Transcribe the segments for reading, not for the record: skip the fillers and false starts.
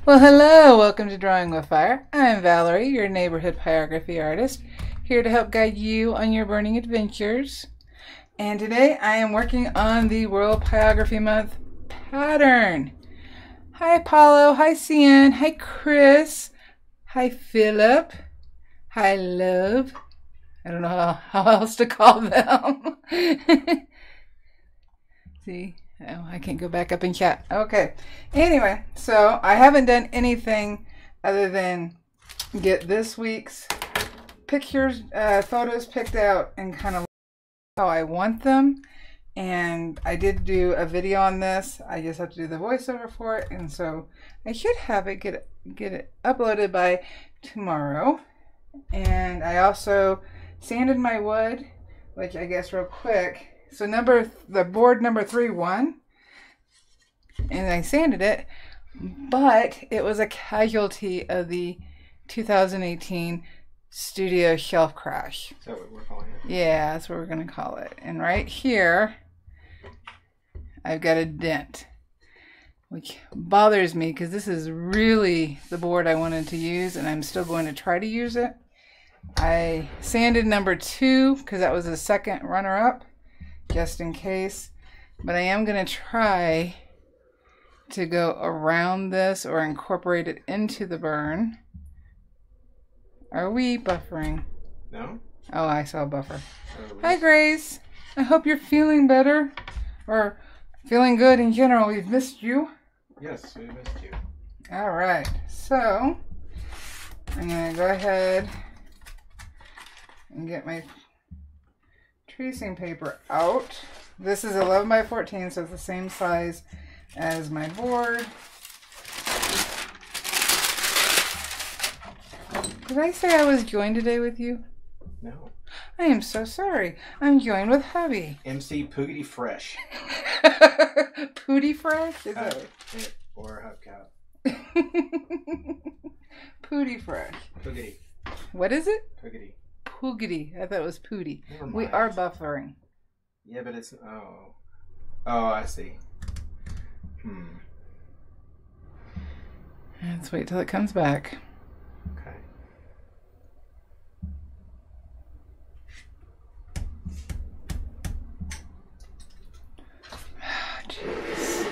Well, hello, welcome to Drawing with Fire. I'm Valarie, your neighborhood pyrography artist, here to help guide you on your burning adventures. And today I am working on the World Pyrography Month pattern. Hi Apollo, hi Cian, hi Chris, hi Philip, hi Love. I don't know how else to call them. See? Oh, I can't go back up in chat. Okay. Anyway, so I haven't done anything other than get this week's pictures, photos picked out and kind of how I want them. And I did do a video on this. I just have to do the voiceover for it. And so I should have it get it uploaded by tomorrow. And I also sanded my wood, which I guess real quick. So the board number 3 won, and I sanded it, but it was a casualty of the 2018 studio shelf crash. Is that what we're calling it? Yeah, that's what we're going to call it. And right here, I've got a dent, which bothers me because this is really the board I wanted to use, and I'm still going to try to use it. I sanded number 2 because that was the second runner-up, just in case, but I am going to try to go around this or incorporate it into the burn. Are we buffering? No. Oh, I saw a buffer. Hi Grace, I hope you're feeling better or feeling good in general. We've missed you. Yes, we missed you. All right, so I'm going to go ahead and get my tracing paper out. This is 11 by 14, so it's the same size as my board. Did I say I was joined today with you? No. I am so sorry. I'm joined with hubby. MC Poogity Fresh. Pooty Fresh? Is that it? Or Hubcap. Pooty Fresh. Poogity. What is it? Poogity. Poogity. I thought it was Pooty. Never mind. We are buffering. Yeah, but it's... Oh. Oh, I see. Let's wait till it comes back. Okay. Jeez.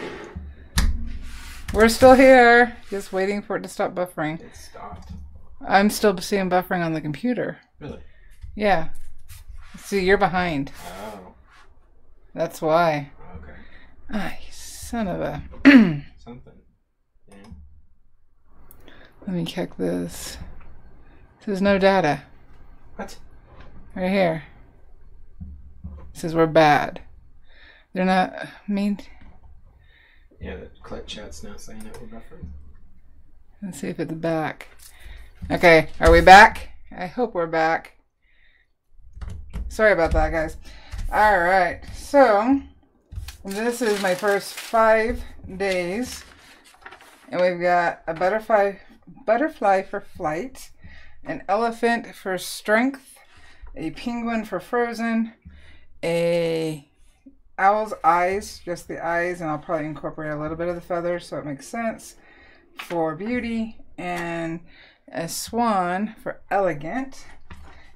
We're still here. Just waiting for it to stop buffering. It stopped. I'm still seeing buffering on the computer. Really? Yeah. See, you're behind. Oh. That's why. Okay. Ah, you son of a... Something. Yeah. Let me check this. It says no data. What? Right here. It says we're bad. They're not mean. Yeah, the click chat's now saying that we're buffering. Let's see if it's back. Okay, are we back? I hope we're back. Sorry about that, guys. Alright, so this is my first 5 days. And we've got a butterfly for flight, an elephant for strength, a penguin for frozen, a owl's eyes, just the eyes, and I'll probably incorporate a little bit of the feathers so it makes sense, for beauty, and a swan for elegant.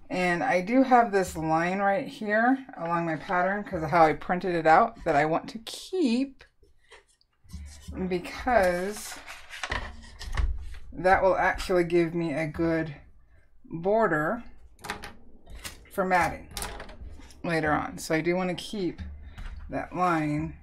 And I do have this line right here along my pattern because of how I printed it out that I want to keep, because that will actually give me a good border for matting later on. So I do want to keep that line.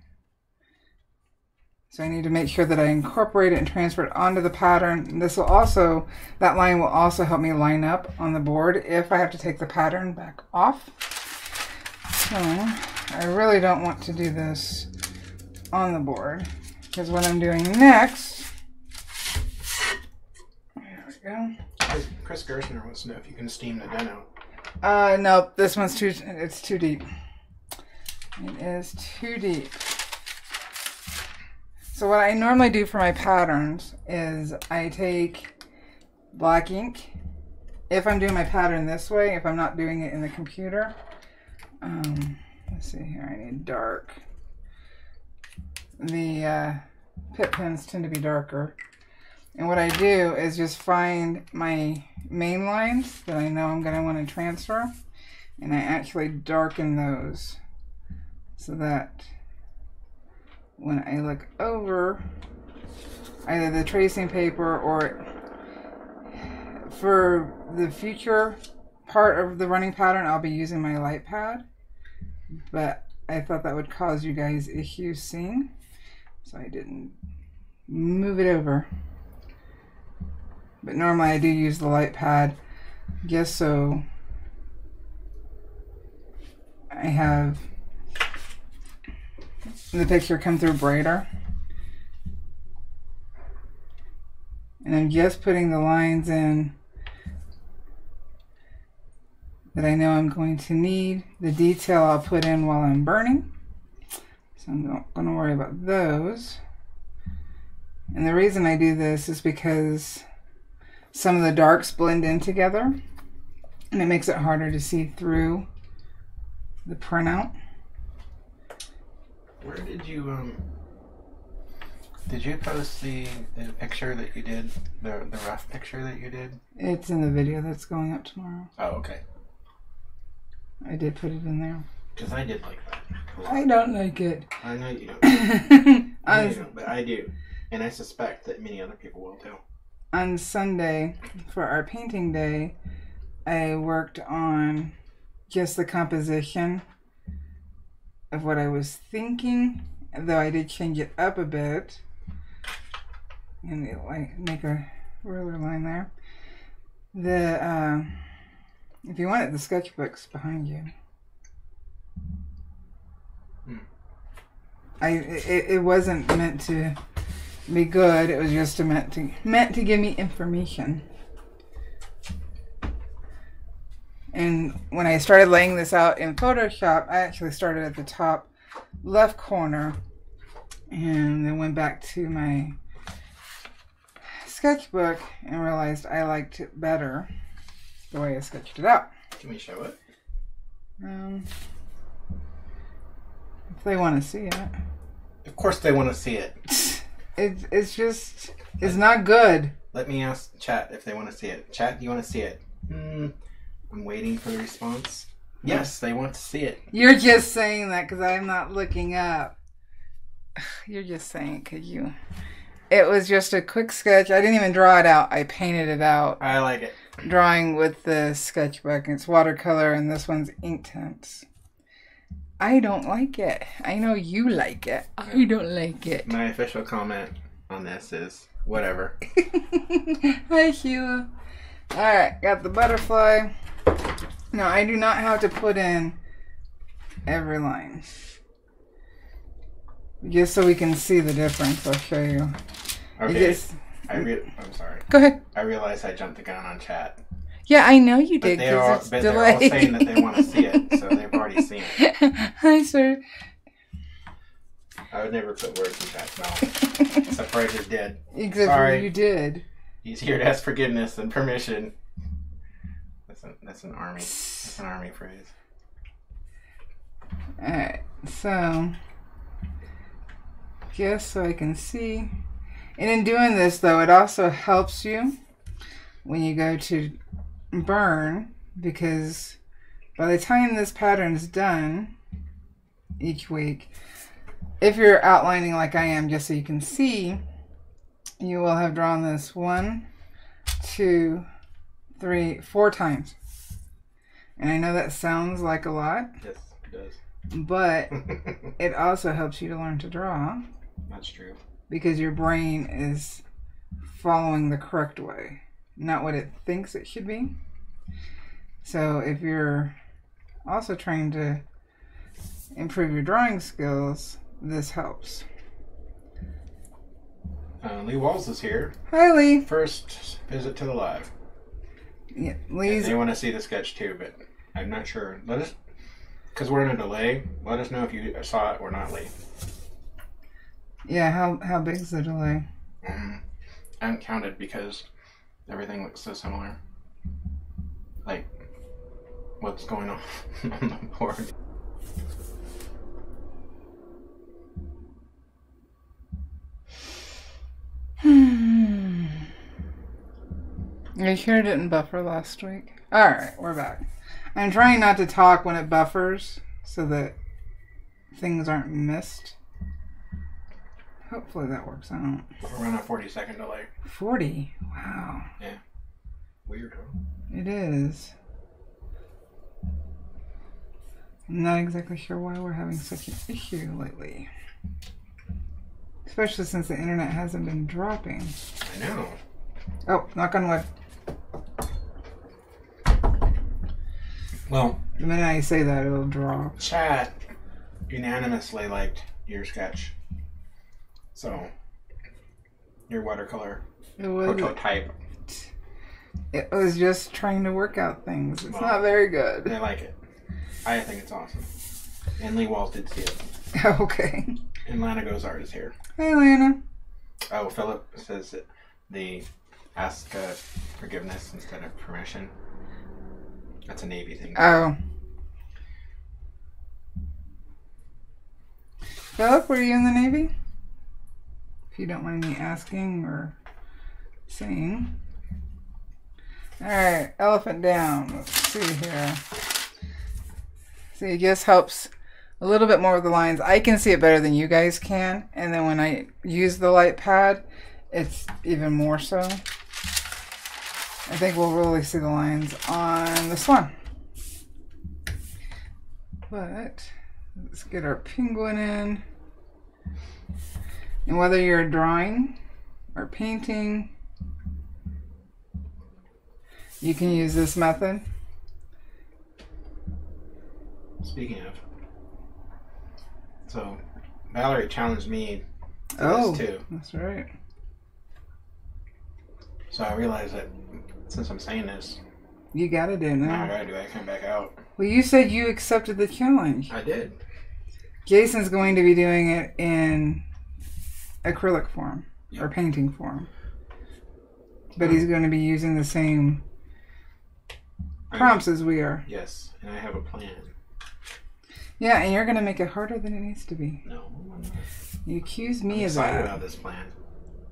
So I need to make sure that I incorporate it and transfer it onto the pattern. This will also, that line will also help me line up on the board if I have to take the pattern back off. So I really don't want to do this on the board, because what I'm doing next, there we go. Chris Gershner wants to know if you can steam the den out. No, this one's it's too deep. It is too deep. So what I normally do for my patterns is I take black ink, if I'm doing my pattern this way, if I'm not doing it in the computer. Let's see here, I need dark. The pit pens tend to be darker. And what I do is just find my main lines that I know I'm going to want to transfer, and I actually darken those so that when I look over either the tracing paper or for the future part of the running pattern, I'll be using my light pad, but I thought that would cause you guys issues seeing, so I didn't move it over. But normally I do use the light pad just so I have the picture come through brighter. And I'm just putting the lines in that I know I'm going to need. The detail I'll put in while I'm burning, so I'm not going to worry about those. And the reason I do this is because some of the darks blend in together, and it makes it harder to see through the printout. Where did you post the picture that you did, the rough picture that you did? It's in the video that's going up tomorrow. Oh, okay. I did put it in there. Because I did like that. I don't like it. I know you don't. I know you don't, but I do. And I suspect that many other people will too. On Sunday, for our painting day, I worked on just the composition of what I was thinking, though I did change it up a bit. And like make a ruler line there. If you want it, the sketchbook's behind you. It wasn't meant to be good. It was just meant to give me information. And when I started laying this out in Photoshop, I actually started at the top left corner and then went back to my sketchbook and realized I liked it better the way I sketched it out. Can we show it? If they want to see it. Of course they want to see it. It's not good. Let me ask chat if they want to see it. Chat, do you want to see it? I'm waiting for the response. Yes, they want to see it. You're just saying that because I'm not looking up. You're just saying it because you... It was just a quick sketch. I didn't even draw it out. I painted it out. I like it. Drawing with the sketchbook. It's watercolor and this one's Inktense. I don't like it. I know you like it. I don't like it. My official comment on this is whatever. Hi, Sheila. Alright, got the butterfly. Now, I do not have to put in every line. Just so we can see the difference, I'll show you. Okay. I'm sorry. Go ahead. I realized I jumped the gun on chat. Yeah, I know you did. They're all saying that they want to see it, so they've already seen it. Hi, sir. I would never put words in chat's mouth. Except for I just did. Except for you did. He's here to ask forgiveness and permission. That's an army phrase. Alright, so just so I can see. And in doing this though, it also helps you when you go to burn, because by the time this pattern is done each week, if you're outlining like I am, just so you can see, you will have drawn this 1, 2, 3, 4 times. And I know that sounds like a lot. Yes, it does. But it also helps you to learn to draw. That's true. Because your brain is following the correct way, not what it thinks it should be. So if you're also trying to improve your drawing skills, this helps. Lee Walls is here. Hi, Lee. First visit to the live. Yeah, Lee's... They want to see the sketch too, but I'm not sure. Let us, because we're in a delay, let us know if you saw it or not, Lee. Yeah, how big is the delay? I haven't counted because everything looks so similar. Like, what's going on on the board. Are you sure it didn't buffer last week? Alright, we're back. I'm trying not to talk when it buffers so that things aren't missed. Hopefully that works out. We're on a 40-second delay. 40? Wow. Yeah. Weird, huh? It is. I'm not exactly sure why we're having such an issue lately. Especially since the internet hasn't been dropping. I know. Oh, knock on wood. Well, The minute I say that, it'll drop. chat unanimously liked your sketch. So, your watercolor prototype. It was just trying to work out things. It's not very good. They like it. I think it's awesome. And Lee Walls did see it. Okay. And Lana Gozard is here. Hey, Lana. Oh, Philip says that the ask forgiveness instead of permission. That's a Navy thing. Oh. Philip, were you in the Navy? If you don't mind me asking or saying. Alright, elephant down. Let's see here. See, it just helps a little bit more with the lines. I can see it better than you guys can. And then when I use the light pad, it's even more so. I think we'll really see the lines on this one. But let's get our penguin in. And whether you're drawing or painting, you can use this method. Speaking of, so Valarie challenged me to this too. That's right. So I realized that since I'm saying this, You gotta do it now I now. gotta do it. I come back out. Well, you said you accepted the challenge. I did. Jason's going to be doing it in acrylic form or painting form. But he's going to be using the same prompts as we are. Yes, and I have a plan. Yeah, and you're going to make it harder than it needs to be. No, I'm not. You accuse me I'm of excited that. about this plan.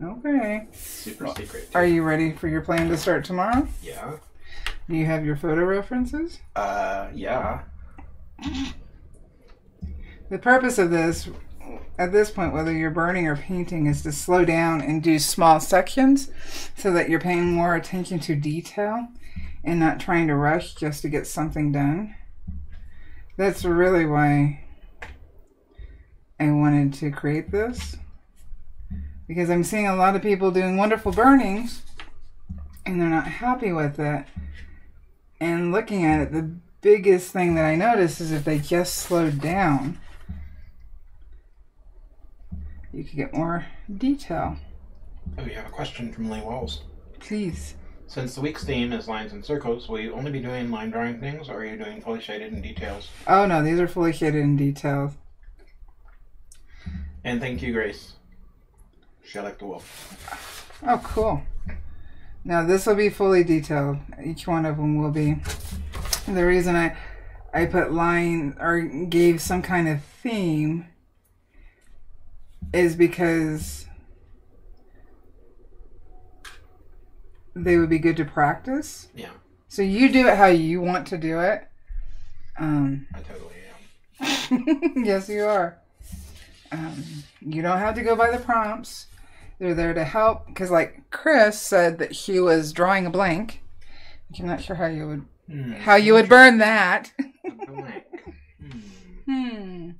Okay. Super secret. Are you ready for your plan to start tomorrow? Yeah. Do you have your photo references? Yeah. The purpose of this, at this point, whether you're burning or painting, is to slow down and do small sections so that you're paying more attention to detail and not trying to rush just to get something done. That's really why I wanted to create this, because I'm seeing a lot of people doing wonderful burnings and they're not happy with it. And looking at it, the biggest thing that I noticed is if they just slowed down, you could get more detail. Oh, you have a question from Lee Walls. Please. Since the week's theme is lines and circles, will you only be doing line drawing things, or are you doing fully shaded and details? Oh no, these are fully shaded in details. And thank you, Grace. She like the wolf. Oh, cool. Now this will be fully detailed. Each one of them will be. The reason I put line or gave some kind of theme is because they would be good to practice. Yeah. So you do it how you want to do it. I totally am. Yes, you are. You don't have to go by the prompts. They're there to help, because like Chris said that he was drawing a blank. I'm not sure how you would burn that. A blank. And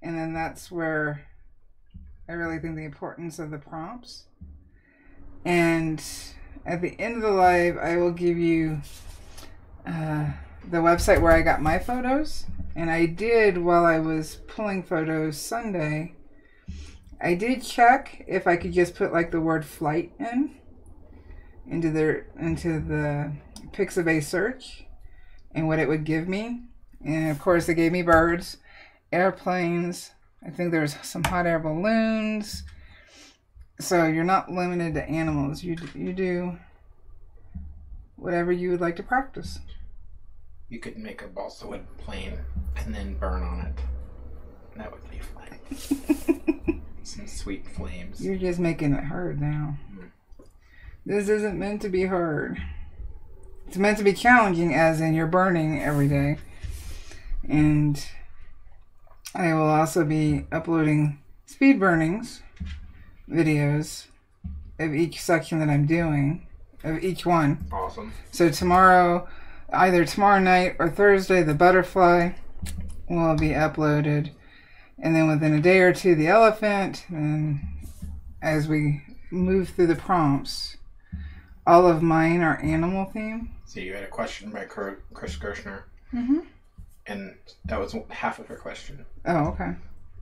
then that's where I really think the importance of the prompts. And at the end of the live, I will give you the website where I got my photos. And I did, while I was pulling photos Sunday, I did check if I could just put like the word flight into the Pixabay search and what it would give me. And of course it gave me birds, airplanes, I think there's some hot air balloons. So you're not limited to animals. You do whatever you would like to practice. You could make a balsa wood plane and then burn on it. That would be fun. Some sweet flames. You're just making it hard now. This isn't meant to be hard. It's meant to be challenging, as in you're burning every day. And I will also be uploading speed burnings videos of each section that I'm doing, of each one. Awesome. So tomorrow, either tomorrow night or Thursday, the butterfly will be uploaded. And then within a day or two, the elephant. And as we move through the prompts, all of mine are animal themed. So you had a question by Chris Gershner. Mm-hmm. And that was half of her question. Oh, okay.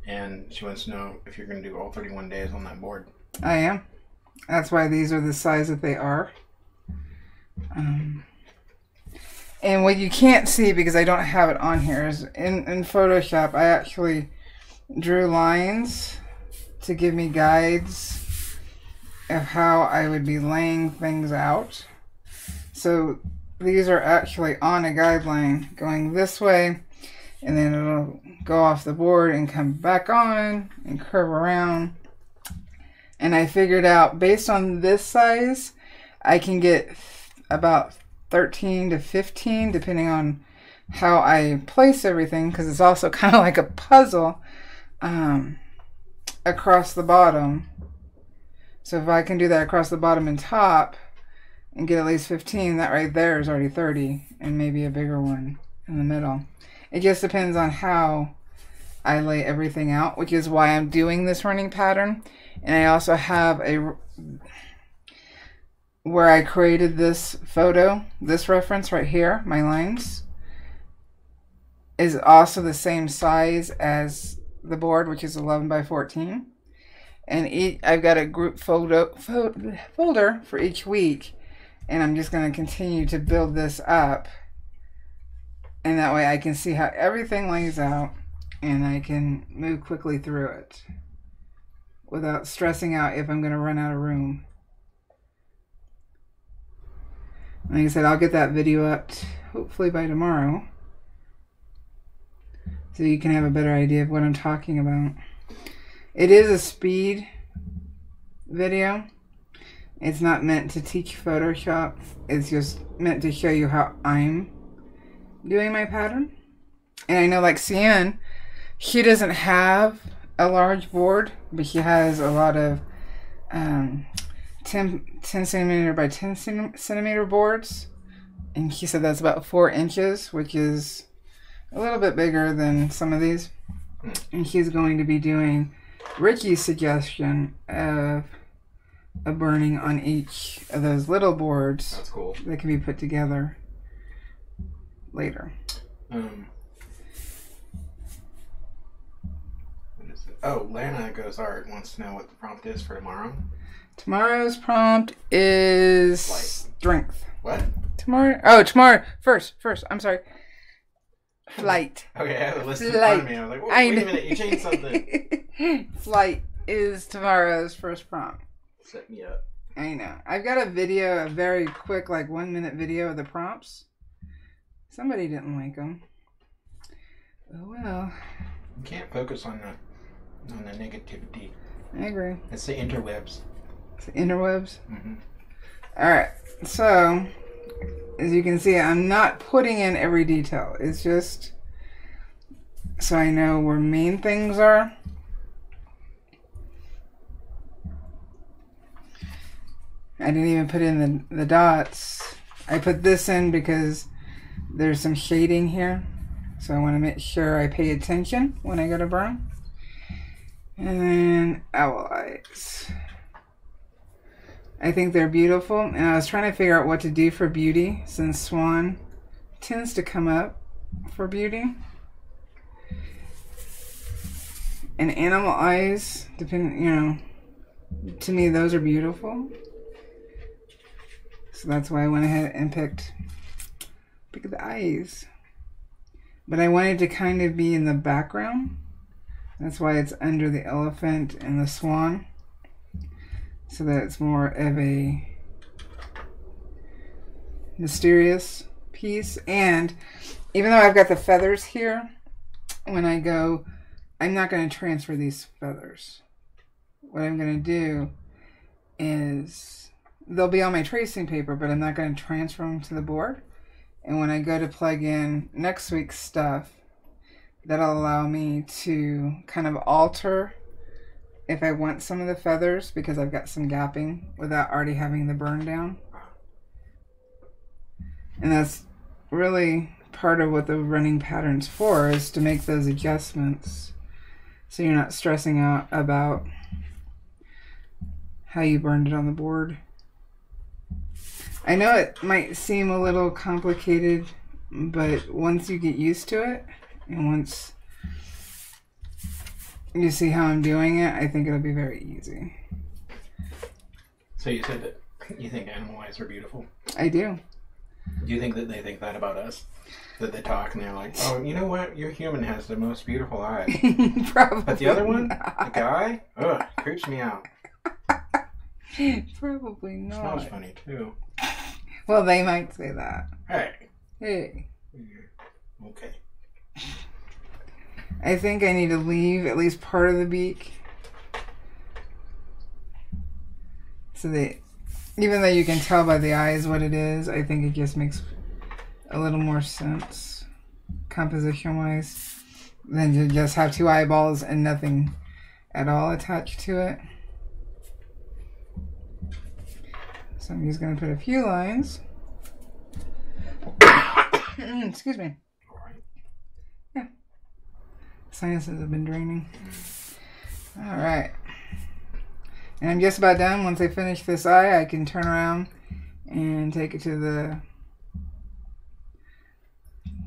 And she wants to know if you're going to do all 31 days on that board. I am. That's why these are the size that they are. And what you can't see, because I don't have it on here, is in Photoshop, I actually drew lines to give me guides of how I would be laying things out. So these are actually on a guideline going this way, and then it'll go off the board and come back on and curve around. And I figured out, based on this size, I can get about 13 to 15 depending on how I place everything, because it's also kind of like a puzzle across the bottom. So if I can do that across the bottom and top and get at least 15, that right there is already 30, and maybe a bigger one in the middle. It just depends on how I lay everything out, which is why I'm doing this running pattern. And I also have a where I created this photo, this reference right here, my lines, is also the same size as the board, which is 11 by 14. And I've got a group folder for each week, and I'm just going to continue to build this up, and that way I can see how everything lays out, and I can move quickly through it without stressing out if I'm going to run out of room. Like I said, I'll get that video up hopefully by tomorrow, so you can have a better idea of what I'm talking about. It is a speed video. It's not meant to teach Photoshop. It's just meant to show you how I'm doing my pattern. And I know, like Cian, she doesn't have a large board, but she has a lot of 10 centimeter by 10 centimeter boards. And she said that's about 4 inches, which is a little bit bigger than some of these. And she's going to be doing Ricky's suggestion of a burning on each of those little boards. That's cool. That can be put together later. What is it? Oh, Lana Goes Art wants to know what the prompt is for tomorrow. Tomorrow's prompt is strength. What? Tomorrow. First. I'm sorry. Flight. Okay, I have a list in front of me. I was like, wait a minute, you changed something. Flight is tomorrow's first prompt. Set me up. I know. I've got a video, a very quick, like 1 minute video of the prompts. Somebody didn't like them. Oh well. You can't focus on the negativity. I agree. It's the interwebs. It's the interwebs? Mm-hmm. Alright, so as you can see, I'm not putting in every detail. It's just so I know where main things are. I didn't even put in the dots. I put this in because there's some shading here. So I want to make sure I pay attention when I go to burn. And then owl eyes. I think they're beautiful. And I was trying to figure out what to do for beauty, since swan tends to come up for beauty. And animal eyes, to me those are beautiful. So that's why I went ahead and picked the eyes. But I wanted to kind of be in the background. That's why it's under the elephant and the swan. So that it's more of a mysterious piece. And even though I've got the feathers here, when I go, I'm not going to transfer these feathers. What I'm going to do is they'll be on my tracing paper, but I'm not going to transfer them to the board. And when I go to plug in next week's stuff, that'll allow me to kind of alter if I want some of the feathers, because I've got some gapping without already having the burn down. And that's really part of what the running pattern's for, is to make those adjustments so you're not stressing out about how you burned it on the board. I know it might seem a little complicated, but once you get used to it, and once you see how I'm doing it, I think it'll be very easy. So you said that you think animal eyes are beautiful? I do. Do you think that they think that about us? That they talk and they're like, oh, you know what? Your human has the most beautiful eyes. Probably. But the other one, not. the guy, ugh, creeps me out. Probably not. Smells funny too. Well, they might say that. Hey. Okay. I think I need to leave at least part of the beak, so that even though you can tell by the eyes what it is, I think it just makes a little more sense composition wise than to just have two eyeballs and nothing at all attached to it. So I'm just going to put a few lines. Excuse me. Yeah. Sinuses have been draining. Alright. And I'm just about done. Once I finish this eye, I can turn around and take it to the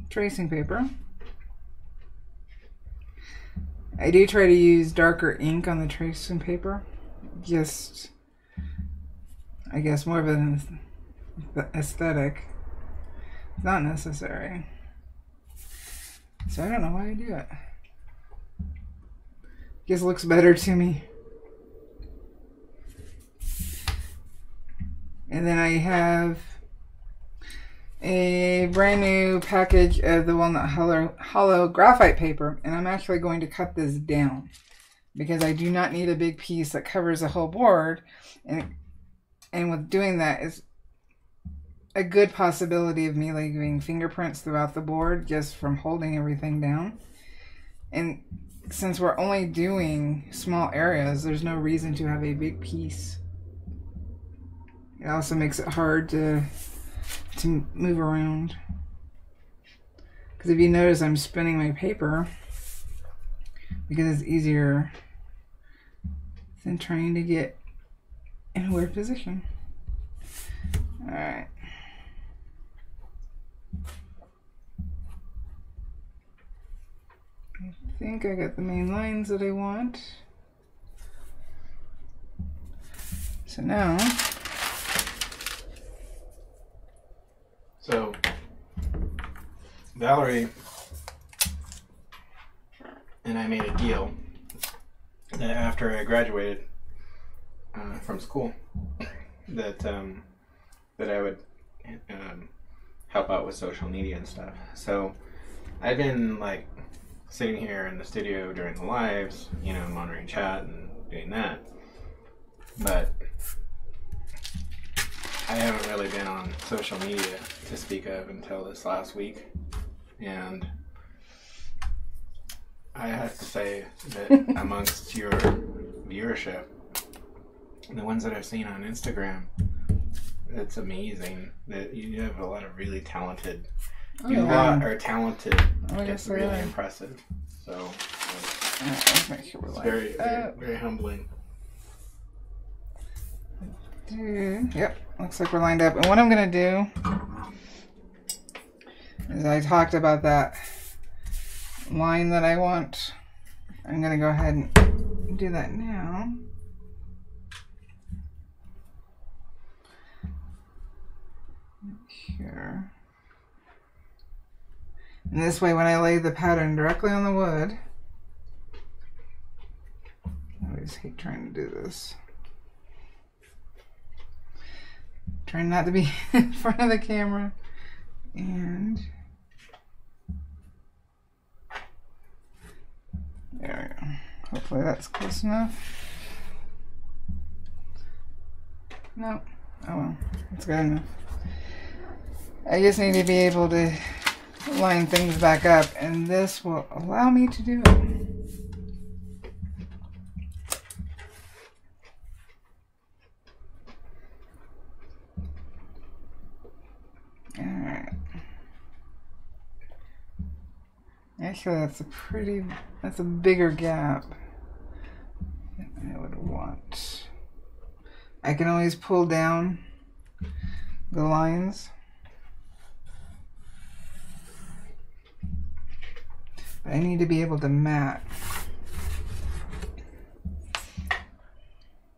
tracing paper. I do try to use darker ink on the tracing paper. Just, I guess, more of an aesthetic. It's not necessary. So I don't know why I do it. Just looks better to me. And then I have a brand new package of the walnut hollow graphite paper, and I'm actually going to cut this down because I do not need a big piece that covers the whole board, and with doing that is a good possibility of me leaving fingerprints throughout the board just from holding everything down. And since we're only doing small areas, there's no reason to have a big piece. It also makes it hard to move around. Because if you notice, I'm spinning my paper because it's easier than trying to get in a weird position. Alright. I think I got the main lines that I want. So now, so Valarie and I made a deal that after I graduated from school, that I would help out with social media and stuff. So I've been like sitting here in the studio during the lives, you know, monitoring chat and doing that. But I haven't really been on social media to speak of until this last week. And I have to say that amongst your viewership, the ones that I've seen on Instagram, it's amazing that you have a lot of really talented. You are talented. It's really impressive. So let's make sure we're it's very humbling. Yep, looks like we're lined up. And what I'm gonna do is, I talked about that line that I want. I'm gonna go ahead and do that now. Here. And this way, when I lay the pattern directly on the wood, I always hate trying to do this. Trying not to be in front of the camera. And there we go. Hopefully that's close enough. No, Oh well, that's good enough. I just need to be able to line things back up, and this will allow me to do it. Alright. Actually, that's a bigger gap than I would want. I can always pull down the lines. But I need to be able to mat.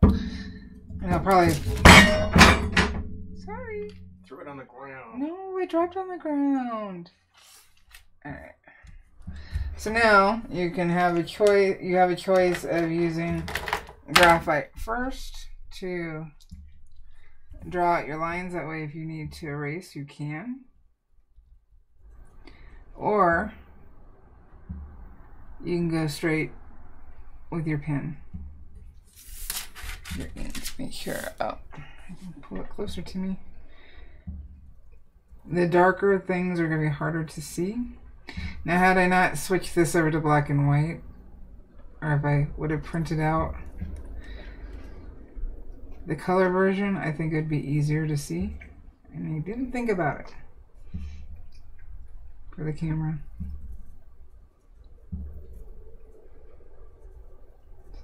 And I'll probably... Sorry. Threw it on the ground. No, I dropped on the ground. Alright. So now you can have a choice. You have a choice of using graphite first to draw out your lines. That way, if you need to erase, you can. Or you can go straight with your pen. Your ink. Make sure. Oh, I can pull it closer to me. The darker things are going to be harder to see. Now, had I not switched this over to black and white, or if I would have printed out the color version, I think it would be easier to see. And I didn't think about it for the camera.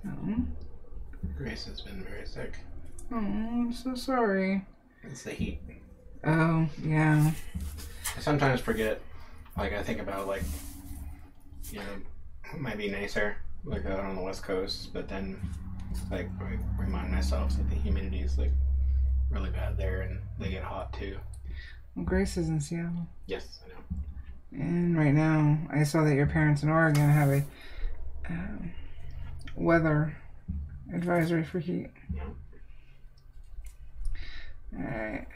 So, Grace has been very sick. oh, I'm so sorry. It's the heat. Oh, yeah. I sometimes forget. Like, I think about, like, you know, it might be nicer, like, out on the West Coast, but then, like, I remind myself that the humidity is, like, really bad there, and they get hot, too. Well, Grace is in Seattle. Yes, I know. And right now, I saw that your parents in Oregon have a weather advisory for heat. Yeah. Alright.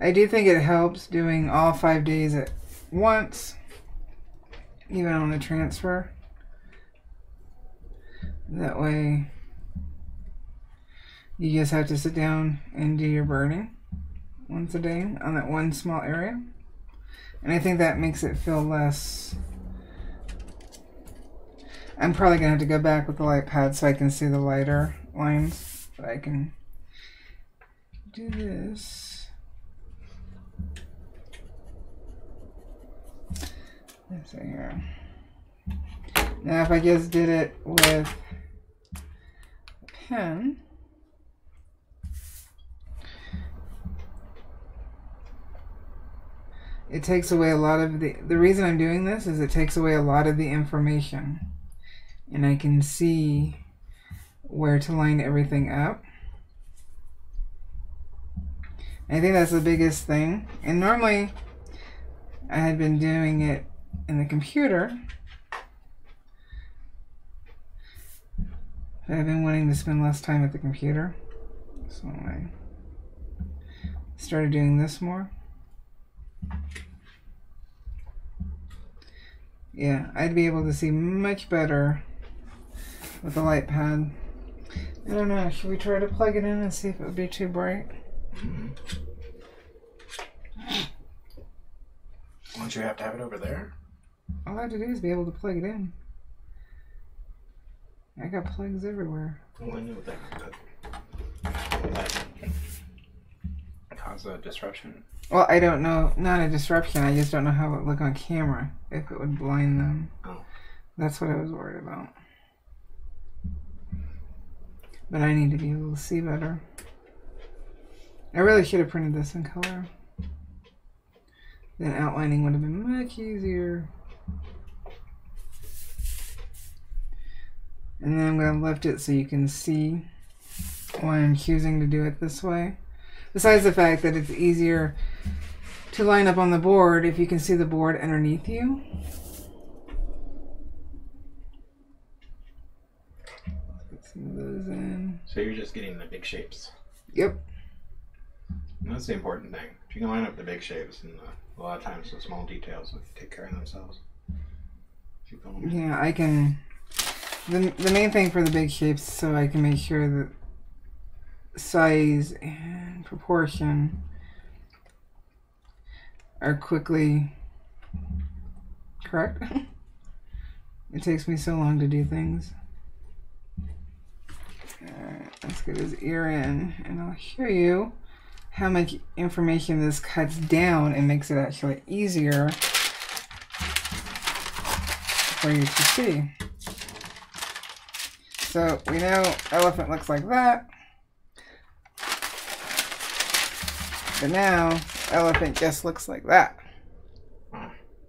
I do think it helps doing all 5 days at once, even on the transfer. That way, you just have to sit down and do your burning once a day on that one small area. And I think that makes it feel less... I'm probably going to have to go back with the light pad so I can see the lighter lines. But I can do this. Let's see here. Now if I just did it with a pen, it takes away a lot of the reason I'm doing this is it takes away a lot of the information. And I can see where to line everything up. I think that's the biggest thing. And normally I had been doing it in the computer, but I've been wanting to spend less time at the computer, so I started doing this more. Yeah, I'd be able to see much better with the light pad. I don't know, should we try to plug it in and see if it would be too bright? Don't you have to have it over there? All I have to do is be able to plug it in. I got plugs everywhere. Well, I know that cause a disruption. Well, I don't know, not a disruption, I just don't know how it would look on camera, if it would blind them. Oh. That's what I was worried about. But I need to be able to see better. I really should have printed this in color. Then outlining would have been much easier. And then I'm going to lift it so you can see why I'm choosing to do it this way. Besides the fact that it's easier to line up on the board if you can see the board underneath you. Put some of those in. So you're just getting the big shapes. Yep. And that's the important thing. If you can line up the big shapes, and a lot of times the small details will take care of themselves. If you film it. Yeah, I can... The main thing for the big shapes, so I can make sure that size and proportion are quickly correct. It takes me so long to do things. Alright, let's get his ear in, and I'll show you how much information this cuts down and makes it actually easier for you to see. So we know elephant looks like that, but now elephant just looks like that.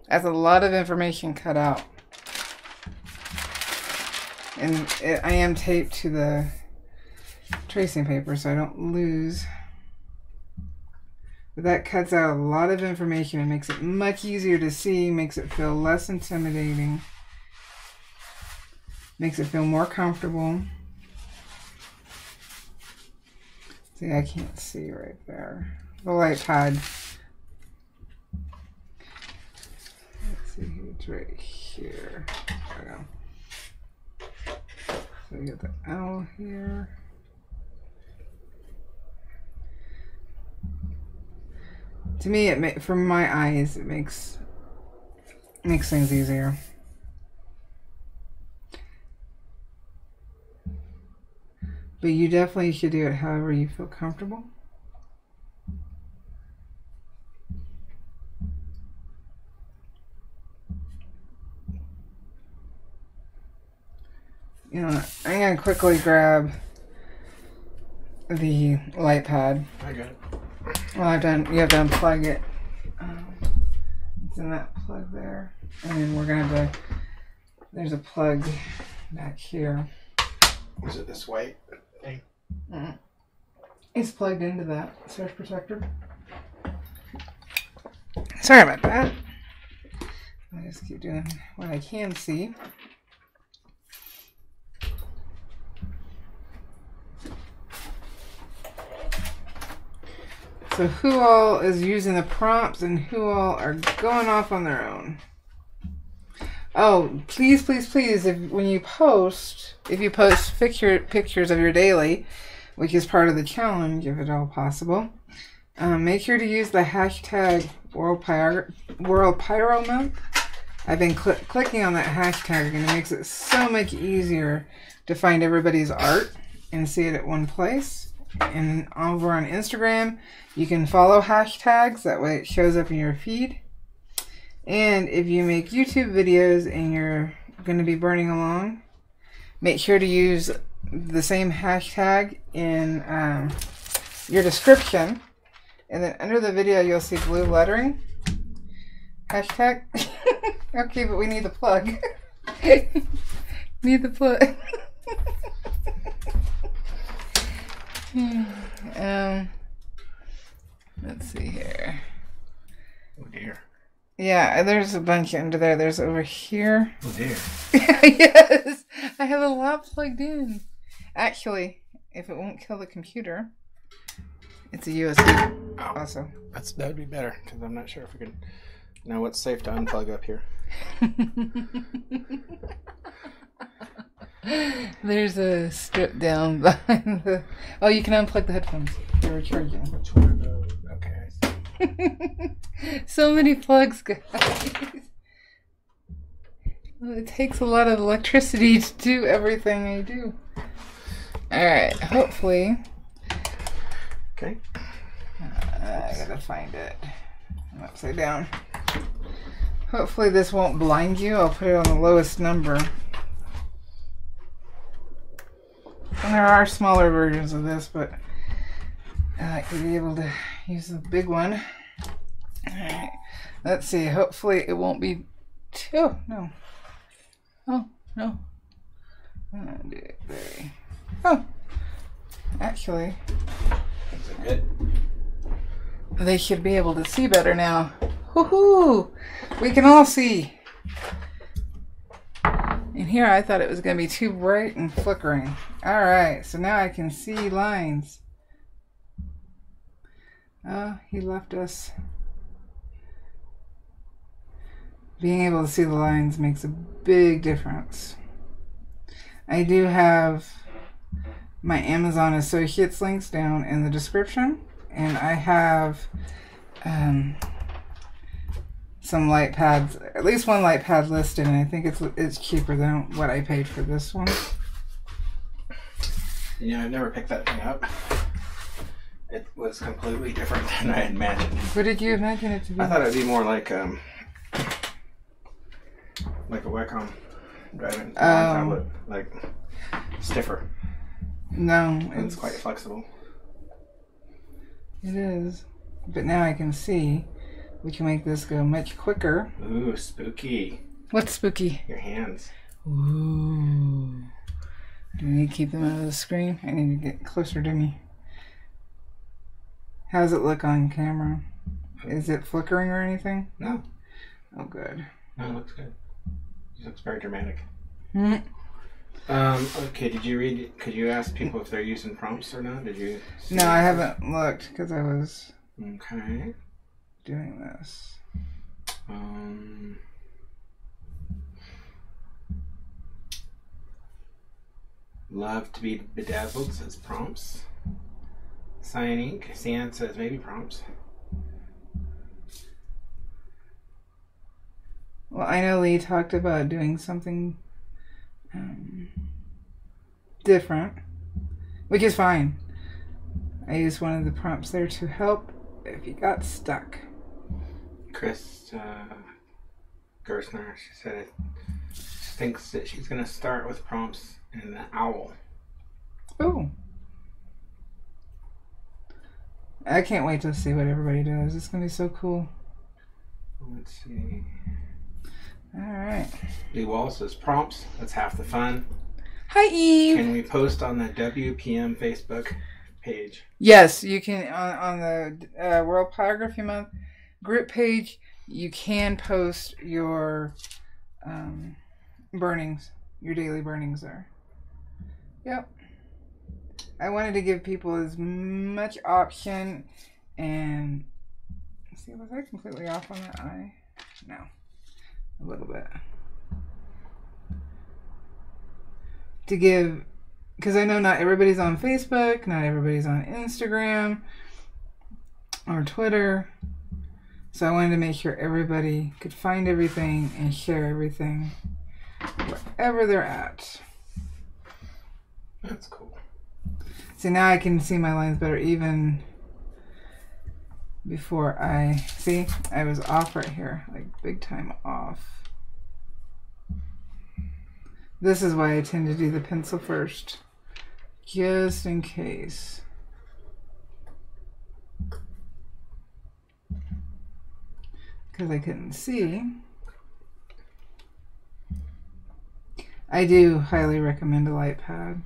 That's a lot of information cut out. And I am taped to the tracing paper so I don't lose. But that cuts out a lot of information and makes it much easier to see, makes it feel less intimidating, makes it feel more comfortable. See, I can't see right there. The light pad. Let's see, it's right here. There we go. So we got the owl here. To me, from my eyes, it makes things easier. But you definitely should do it however you feel comfortable. You know, I'm going to quickly grab the light pad. I got it. Well, you have to unplug it. It's in that plug there. And then we're going to there's a plug back here. Was it this white thing? It's plugged into that surge protector. Sorry about that. I just keep doing what I can see. So who all is using the prompts and who all are going off on their own? Oh, please, please, please, when you post, if you post pictures of your daily, which is part of the challenge, if at all possible, make sure to use the hashtag World Pyro Month. I've been clicking on that hashtag, and it makes it so much easier to find everybody's art and see it at one place. And over on Instagram, you can follow hashtags. That way it shows up in your feed. And if you make YouTube videos and you're going to be burning along, make sure to use the same hashtag in your description. And then under the video, you'll see blue lettering. Hashtag. Okay, but we need the plug. Need the plug. Let's see here. Oh dear. Yeah, there's a bunch under there. There's over here. Oh dear. Yes, I have a lot plugged in. Actually, if it won't kill the computer, it's a USB also. That would be better, because I'm not sure if we can know what's safe to unplug up here. There's a strip down behind the... Oh, you can unplug the headphones. They're recharging. Which one of those? Okay, I see. So many plugs, guys. Well, it takes a lot of electricity to do everything I do. Alright, hopefully... Okay. I gotta find it. I'm upside down. Hopefully this won't blind you. I'll put it on the lowest number. And there are smaller versions of this, but I like to be able to use the big one. Alright, let's see. Hopefully it won't be too... No. Oh, no. Oh, actually... Is it good? They should be able to see better now. Woohoo! We can all see. And here I thought it was going to be too bright and flickering. Alright, so now I can see lines. Oh, he left us. Being able to see the lines makes a big difference. I do have my Amazon Associates links down in the description, and I have some light pads, at least one light pad listed, and I think it's cheaper than what I paid for this one. You know, I've never picked that thing up. It was completely different than I had imagined. What did you imagine it to be? I thought it'd be more like a Wacom driving tablet, like stiffer. No, It's quite flexible. It is, but now I can see we can make this go much quicker. Ooh, spooky! What's spooky? Your hands. Ooh. Do we need to keep them out of the screen? I need to get closer to me. How does it look on camera? Is it flickering or anything? No. Oh, good. No, it looks good. It looks very dramatic. Mm-hmm. Okay, could you ask people if they're using prompts or not? Did you? No, I haven't looked because I was okay doing this. Love to be bedazzled says prompts. Cyan ink. Cyan says maybe prompts. Well, I know Lee talked about doing something different, which is fine. I used one of the prompts there to help if you got stuck. Chris Gersner, she said she thinks that she's going to start with prompts and the owl. Oh. I can't wait to see what everybody does. It's going to be so cool. Let's see. Alright. Lee Wall says prompts. That's half the fun. Hi, Eve. Can we post on the WPM Facebook page? Yes, you can. On the World Pyrography Month group page, you can post your burnings, your daily burnings there. Yep. I wanted to give people as much option and see, was I completely off on that eye? No. A little bit. To give, because I know not everybody's on Facebook, not everybody's on Instagram or Twitter. So I wanted to make sure everybody could find everything and share everything wherever they're at. That's cool. See, now I can see my lines better even before I was off right here, like big time off. This is why I tend to do the pencil first, just in case. Because I couldn't see. I do highly recommend a light pad.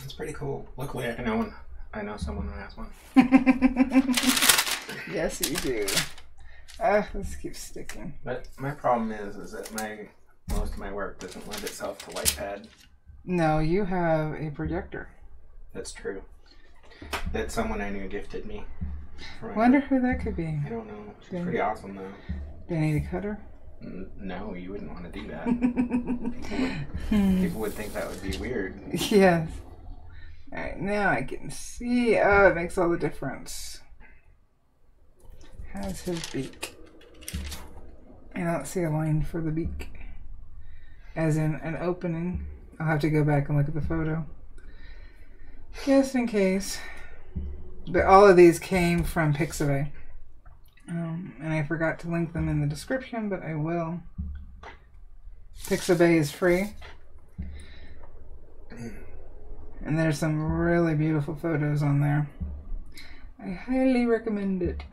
It's pretty cool. Luckily, I know someone who has one. Yes, you do. This keeps sticking. But my problem is that most of my work doesn't lend itself to light pad. No, you have a projector. That's true. That someone I knew gifted me. Wonder who that could be. I don't know. She's pretty awesome though. Do I need a cutter? No, you wouldn't want to do that. People would think that would be weird. Yes. Alright, now I can see. Oh, it makes all the difference. How's his beak? I don't see a line for the beak. As in an opening. I'll have to go back and look at the photo. Just in case. But all of these came from Pixabay. And I forgot to link them in the description, but I will. Pixabay is free. And there's some really beautiful photos on there. I highly recommend it.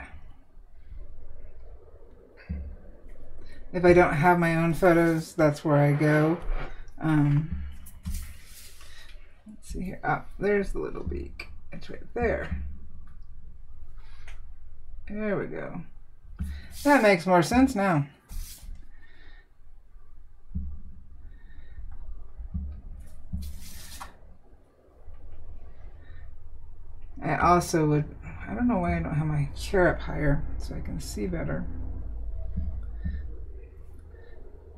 If I don't have my own photos, that's where I go. Let's see here. Oh, there's the little beak. It's right there. There we go. That makes more sense now. I also would, I don't know why I don't have my chair up higher so I can see better.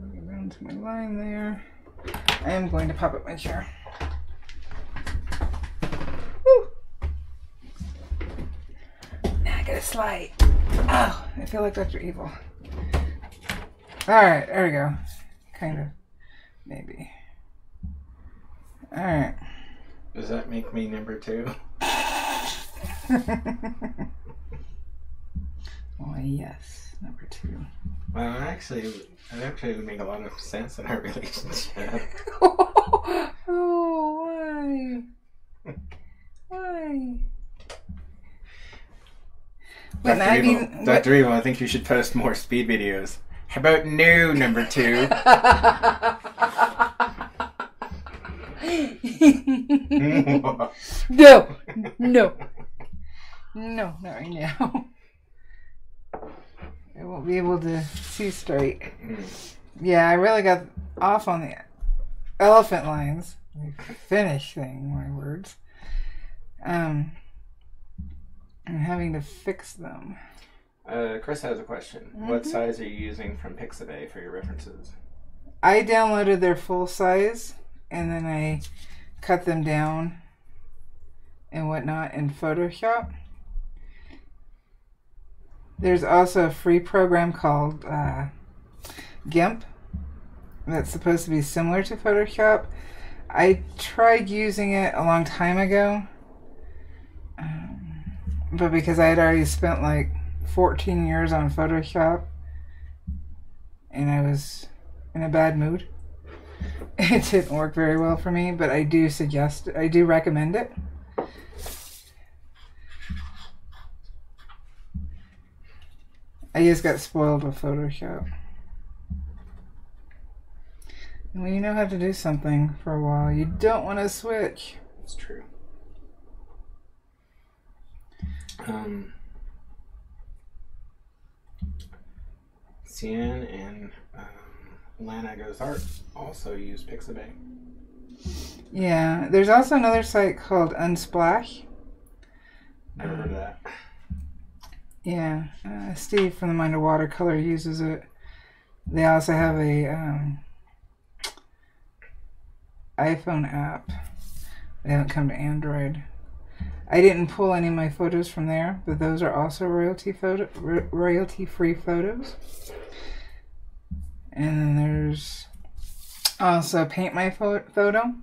I'll get down to my line there. I am going to pop up my chair. Woo! Now I gotta slide. Oh, I feel like Dr. Evil. Alright, there we go. Kind of. Maybe. Alright. Does that make me number 2? Why, yes. Number 2. Well, actually, it actually would make a lot of sense in our relationship. Oh, why? Why? Dr. Evil, I think you should post more speed videos. How about no, number 2? No, not right now. I won't be able to see straight. Yeah, I really got off on the elephant lines. Finishing my words. I'm having to fix them. Chris has a question. What size are you using from Pixabay for your references? I downloaded their full size and then I cut them down and whatnot in Photoshop. There's also a free program called GIMP that's supposed to be similar to Photoshop. I tried using it a long time ago, but because I had already spent like 14 years on Photoshop and I was in a bad mood, it didn't work very well for me, but I do recommend it. I just got spoiled with Photoshop. And when you know how to do something for a while, you don't want to switch. It's true. Cian and Lana Goes Art also use Pixabay. Yeah, there's also another site called Unsplash. Never heard of that. Yeah, Steve from the Mind of Watercolor uses it. They also have a iPhone app. They haven't come to Android. I didn't pull any of my photos from there, but those are also royalty-free photos. And then there's also Paint My Photo.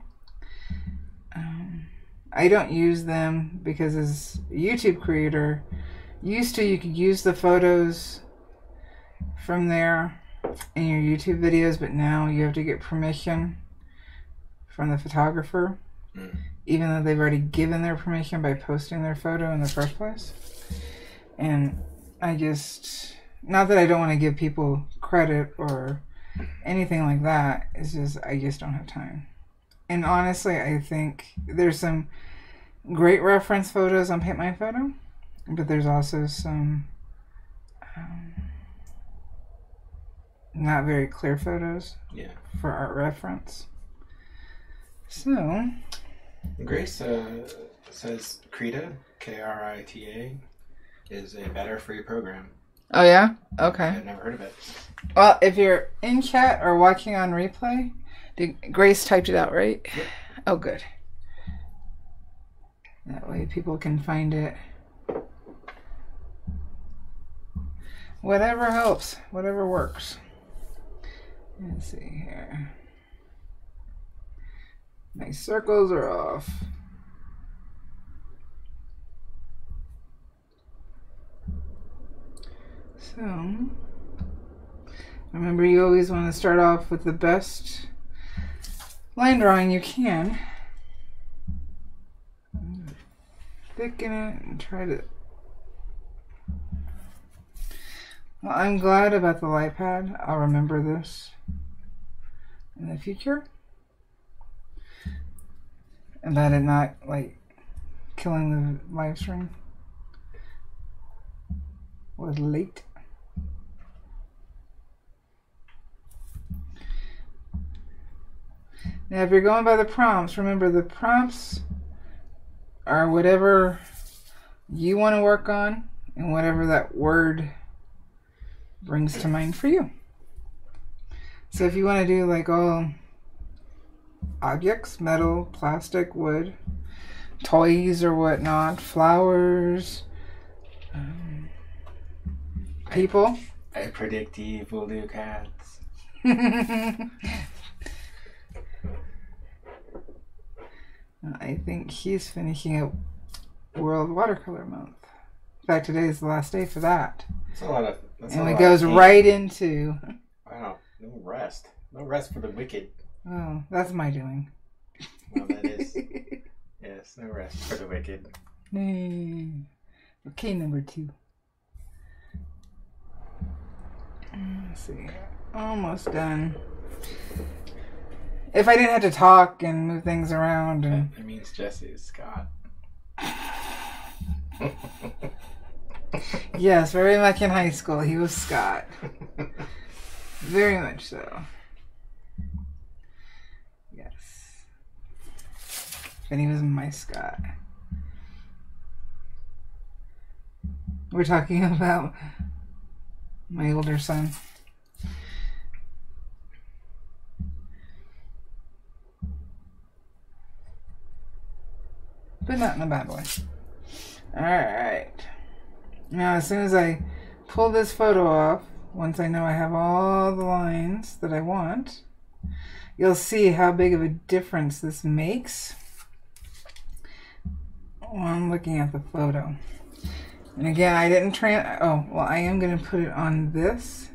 I don't use them because as a YouTube creator, you could use the photos from there in your YouTube videos, but now you have to get permission from the photographer, even though they've already given their permission by posting their photo in the first place. And I just, not that I don't want to give people credit or anything like that, it's just I just don't have time. And honestly, I think there's some great reference photos on Paint My Photo, but there's also some not very clear photos for art reference. So Grace says Krita, Krita, is a better free program. Oh yeah? Okay. I've never heard of it. Well, if you're in chat or watching on replay, Grace typed it out, right? Yep. Oh, good. That way people can find it. Whatever helps. Whatever works. Let's see here. My circles are off. So, remember you always want to start off with the best line drawing you can. Thicken it and try to... Well, I'm glad about the light pad. I'll remember this in the future. About it not, like, killing the live stream. Was late. Now, if you're going by the prompts, remember the prompts are whatever you want to work on and whatever that word brings to mind for you. So if you want to do like all objects, metal, plastic, wood, toys or whatnot, flowers, people. I predict evil do cats. I think he's finishing up World Watercolor Month. In fact, today is the last day for that. That's a lot of. And it goes right into. Wow, no rest. No rest for the wicked. Oh, that's my doing. Well, that is. Yes, no rest for the wicked. Okay, number 2. Let's see. Almost done. If I didn't have to talk and move things around. And... That means Jesse is Scott. Yes, very much in high school. He was Scott. Very much so. Yes. And he was my Scott. We're talking about my older son. But not in a bad way. Alright. Now, as soon as I pull this photo off, once I know I have all the lines that I want, you'll see how big of a difference this makes while I'm looking at the photo. And again, I didn't I am going to put it on this.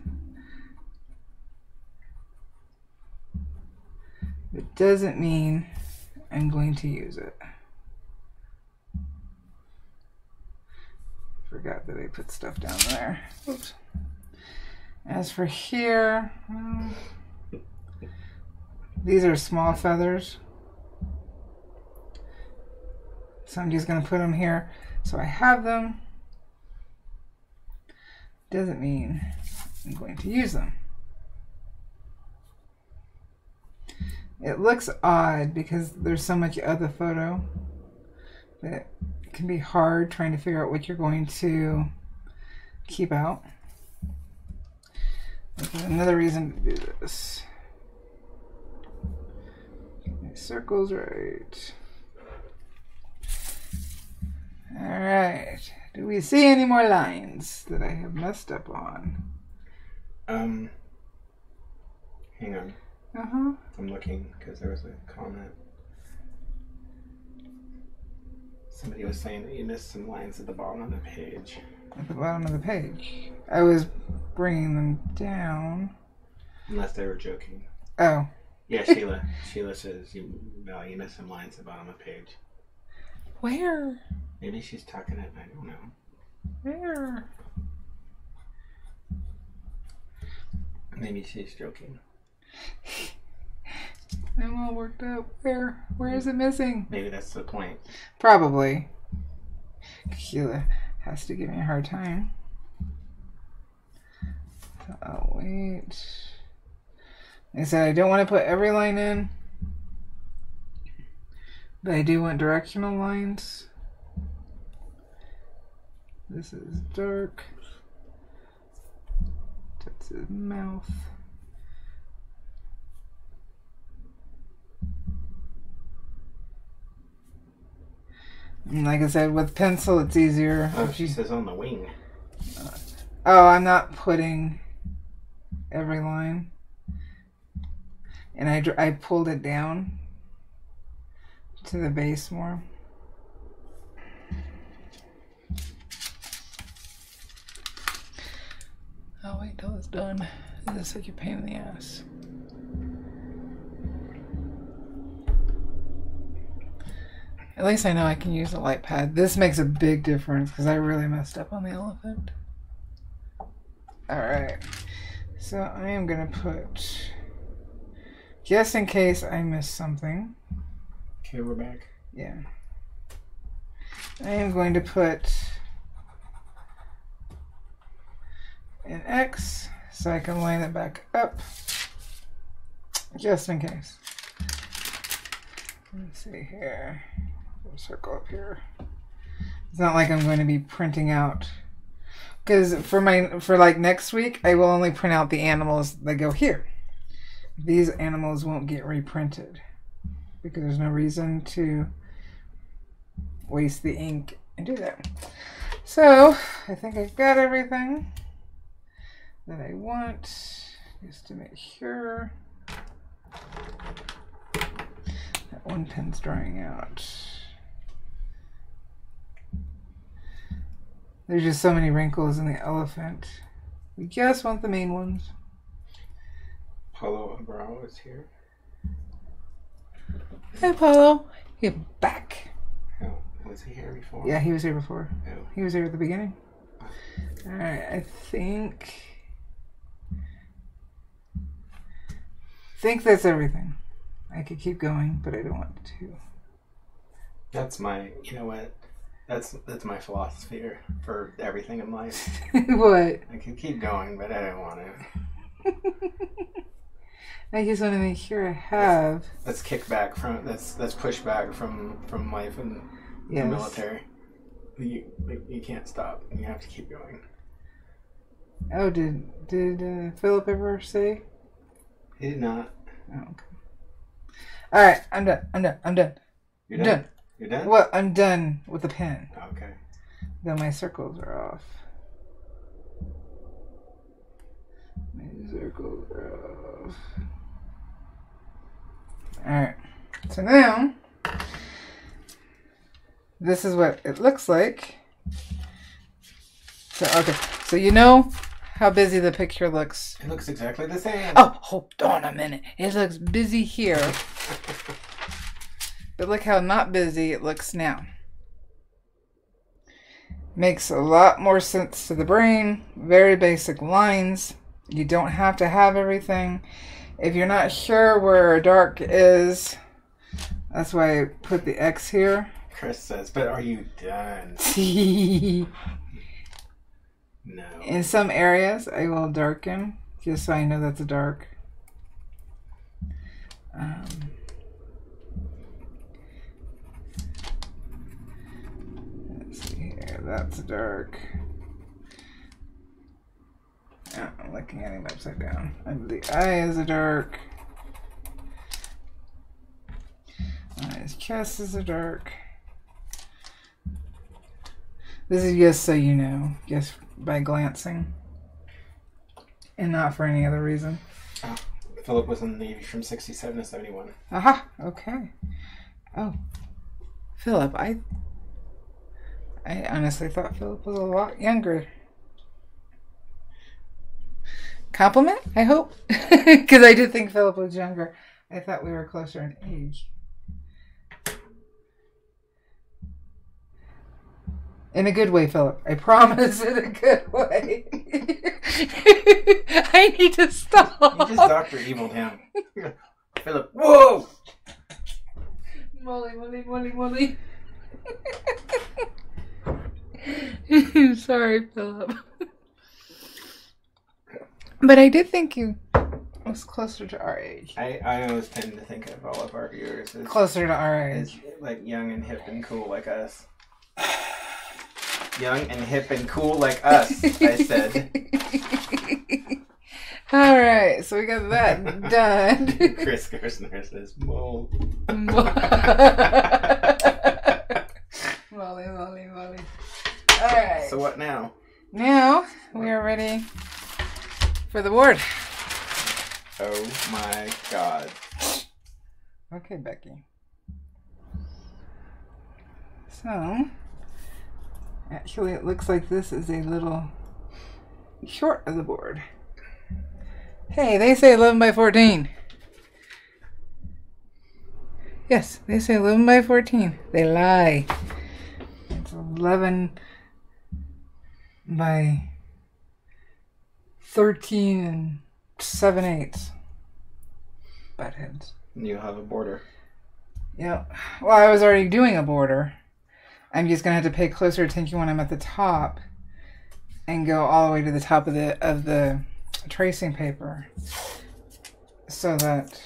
It doesn't mean I'm going to use it. Forgot that I put stuff down there. Oops. As for here, these are small feathers. So I'm just going to put them here so I have them. Doesn't mean I'm going to use them. It looks odd because there's so much other photo that it can be hard trying to figure out what you're going to keep out. There's another reason to do this. Get my circles right. Alright. Do we see any more lines that I have messed up on? Hang on. Uh-huh. I'm looking because there was a comment. Somebody was saying that you missed some lines at the bottom of the page. At the bottom of the page. I was bringing them down. Unless they were joking. Oh. Yeah, Sheila. Sheila says you missed some lines at the bottom of the page. Where? Maybe she's tucking it. I don't know. Where? Maybe she's joking. I'm all worked up. Where? Where is it missing? Maybe that's the point. Probably. Sheila has to give me a hard time. So I'll wait. Like I said, I don't want to put every line in, but I do want directional lines. This is dark. That's his mouth. And like I said, with pencil, it's easier. Oh, she says on the wing. Oh, I'm not putting every line. And I pulled it down to the base more. I'll wait till it's done. This is such a pain in the ass. At least I know I can use a light pad. This makes a big difference because I really messed up on the elephant. Alright. So I am going to put, just in case I miss something. Okay, we're back. Yeah. I am going to put an X so I can line it back up. Just in case. Let's see here. Circle up here. It's not like I'm going to be printing out, because for like next week I will only print out the animals that go here. These animals won't get reprinted. because there's no reason to waste the ink and do that. So I think I've got everything that I want, just to make sure that one pen's drying out. There's just so many wrinkles in the elephant. We just want the main ones. Paulo Abrao is here. Hey, Paulo. You're back. Oh, was he here before? Yeah, he was here before. Oh. He was here at the beginning. Alright, I think that's everything. I could keep going, but I don't want to. That's my, you know what? That's my philosophy for everything in life. What? I could keep going, but I don't want to. I just want to make sure I have. Let's kick back from. Let's push back from life in the military. You can't stop. You have to keep going. Oh, did Philip ever say? He did not. Oh, okay. All right, I'm done. You're done. You're done? Well, I'm done with the pen. Okay. Though my circles are off. My circles are off. Alright. So now, this is what it looks like. So, okay. So you know how busy the picture looks. It looks exactly the same. Oh, hold on a minute. It looks busy here. But look how not busy it looks now. Makes a lot more sense to the brain. Very basic lines. You don't have to have everything. If you're not sure where a dark is, that's why I put the X here. Chris says, but are you done? No. In some areas, I will darken, just so I know that's a dark. Let's see here, that's a dark. Oh, I'm looking at him upside down. And the eye is a dark. His chest is a dark. This is just so you know, just by glancing, and not for any other reason. Oh, Philip was in the Navy from 67 to 71. Aha, okay. Oh, Philip, I honestly thought Philip was a lot younger. Compliment, I hope, because I did think Philip was younger. I thought we were closer in age. In a good way, Philip. I promise, in a good way. I need to stop. You just Dr. Evil'd him. Philip, whoa! Molly. Sorry, Philip. But I did think you was closer to our age. I always tend to think of all of our viewers as closer to our age. Like young and hip and cool like us. Young and hip and cool like us, I said. Alright, so we got that done. Chris Gerstner says, Molly. Molly. Alright. So what now? Now, we are ready for the board. Oh my God. Okay, Becky. So, actually it looks like this is a little short of the board. Hey, they say 11 by 14. Yes, they say 11 by 14. They lie. It's 11 by 13 and 7/8 butt heads. You have a border. Yeah. Well, I was already doing a border. I'm just gonna have to pay closer attention when I'm at the top and go all the way to the top of the tracing paper so that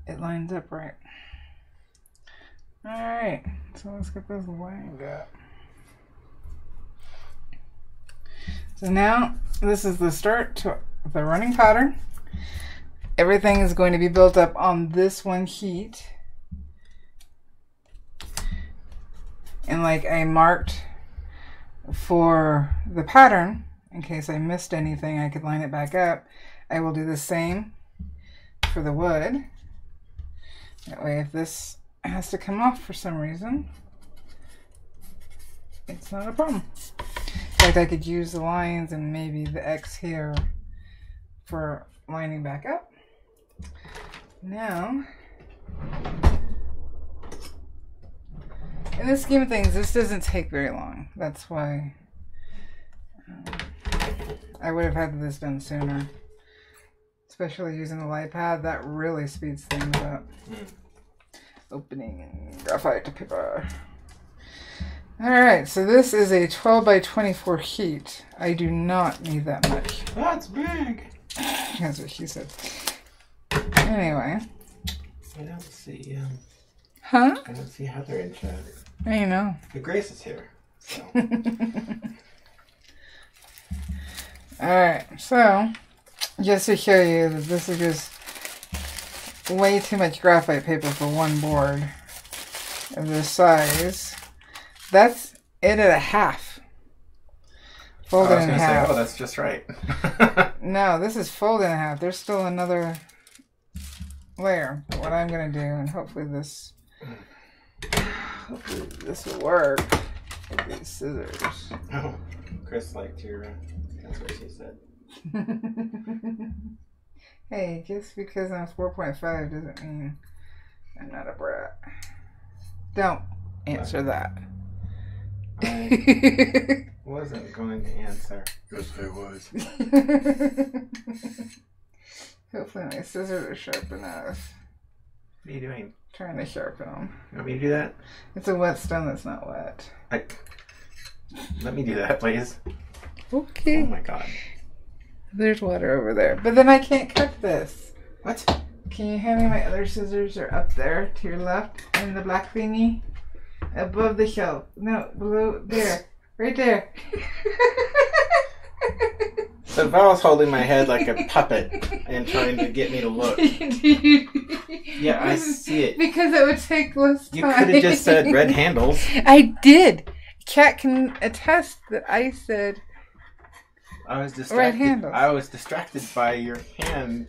it lines up right. All right. So let's get this lined up. So now this is the start to the running pattern everything is going to be built up on this one heat. And like I marked for the pattern, in case I missed anything, I could line it back up. I will do the same for the wood. That way, if this has to come off for some reason, it's not a problem. In fact, I could use the lines and maybe the X here for lining back up. Now, in the scheme of things, this doesn't take very long. That's why I would have had this done sooner. Especially using the light pad, that really speeds things up. Opening and graphite paper. Alright, so this is a 12 by 24 heat. I do not need that much. That's big! That's what she said. Anyway. I don't see, Huh? I don't see Heather in chat. I know. But Grace is here, so. Alright, so just to show you that this is just way too much graphite paper for one board of this size. That's it at a half. Folded in half. Say, oh, that's just right. No, this is folded in half. There's still another layer. But what I'm going to do, and hopefully this will work with these scissors. Oh, Chris liked your, that's what she said. Hey, just because I'm 4.5 doesn't mean I'm not a brat. Don't answer that. I wasn't going to answer. Yes, I was. Hopefully my scissors are sharp enough. What are you doing? Trying to sharpen them. You want me to do that? It's a whetstone that's not wet. Let me do that, please. Okay. Oh my god. There's water over there. But then I can't cut this. What? Can you hand me my other scissors? Are up there to your left in the black thingy? Above the shelf. No, below there. Right there. So Val's holding my head like a puppet and trying to get me to look. Yeah, I see it. Because it would take less time. You could have just said red handles. I did. Kat can attest that I said I was distracted. red handles. I was distracted by your hand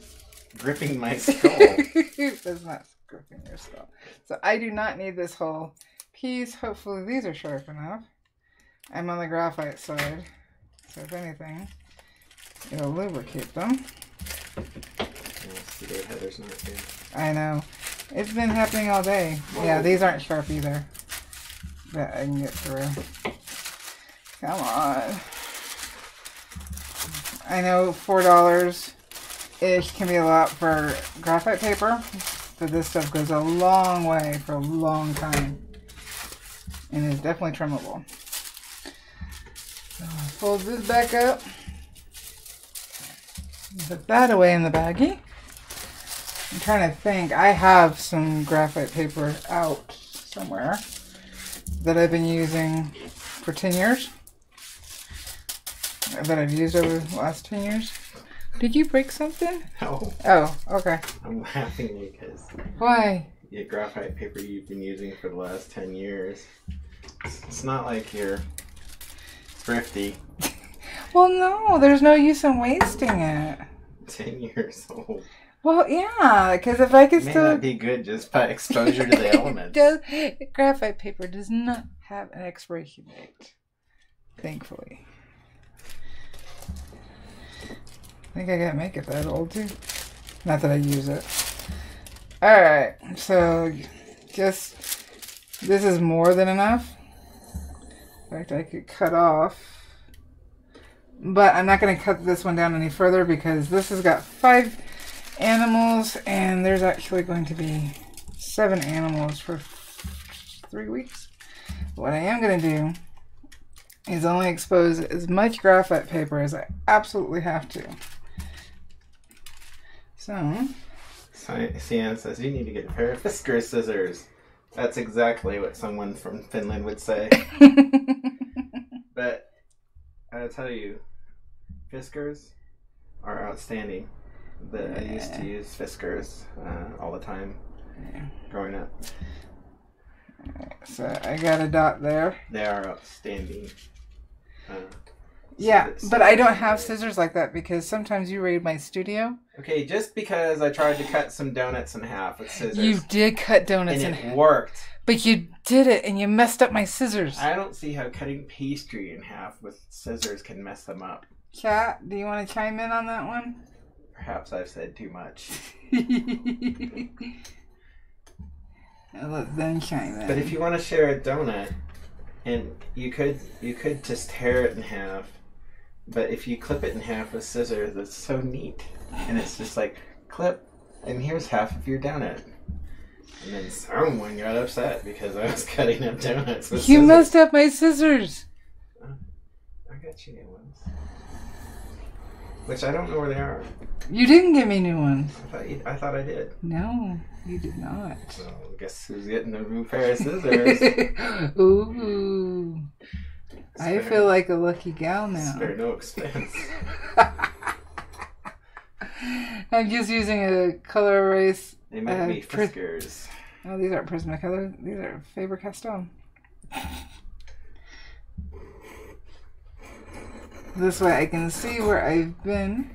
gripping my skull. It was not gripping your skull. So I do not need this whole piece. Hopefully these are sharp enough. I'm on the graphite side. So if anything, it'll lubricate them. Heather's not here. I know. It's been happening all day. Whoa. Yeah, these aren't sharp either. But I can get through. Come on. I know $4-ish can be a lot for graphite paper, but this stuff goes a long way for a long time. And is definitely trimmable. So I'll fold this back up. Put that away in the baggie. I'm trying to think. I have some graphite paper out somewhere that I've been using for 10 years. That I've used over the last 10 years. Did you break something? No. Oh, okay. I'm laughing because... Why? The graphite paper you've been using for the last 10 years. It's not like you're thrifty. Well, no. There's no use in wasting it. 10 years old. Well, yeah, because if I could May still... not be good just by exposure to the elements. Graphite paper does not have an expiration date. Thankfully. I think I gotta make it that old too. Not that I use it. Alright, so just... This is more than enough. In fact, I could cut off. But I'm not going to cut this one down any further because this has got 5 animals and there's actually going to be 7 animals for 3 weeks. What I am going to do is only expose as much graphite paper as I absolutely have to. So... Sienna says, you need to get a pair of Fisker scissors. That's exactly what someone from Finland would say. But... I'll tell you, Fiskars are outstanding. I used to use Fiskars all the time growing up. So I got a dot there. They are outstanding. Yeah, but I don't have scissors like that because sometimes you raid my studio. Okay, just because I tried to cut some donuts in half with scissors. You did cut donuts in half. And it worked. But you did it and you messed up my scissors. I don't see how cutting pastry in half with scissors can mess them up. Kat, do you want to chime in on that one? Perhaps I've said too much. I'll let them chime in. But if you want to share a donut, and you could just tear it in half, but if you clip it in half with scissors, it's so neat. And it's just like, clip, and here's half of your donut. And then someone got upset because I was cutting up donuts with scissors. You messed up my scissors. I got you new ones. Which I don't know where they are. You didn't give me new ones. I thought I did. No, you did not. So I guess who's getting a new pair of scissors? Ooh. I feel like a lucky gal now. Spare no expense. I'm just using a color erase. They might be Fiskars. Oh, these aren't Prismacolor. These are Faber-Castell. This way I can see where I've been.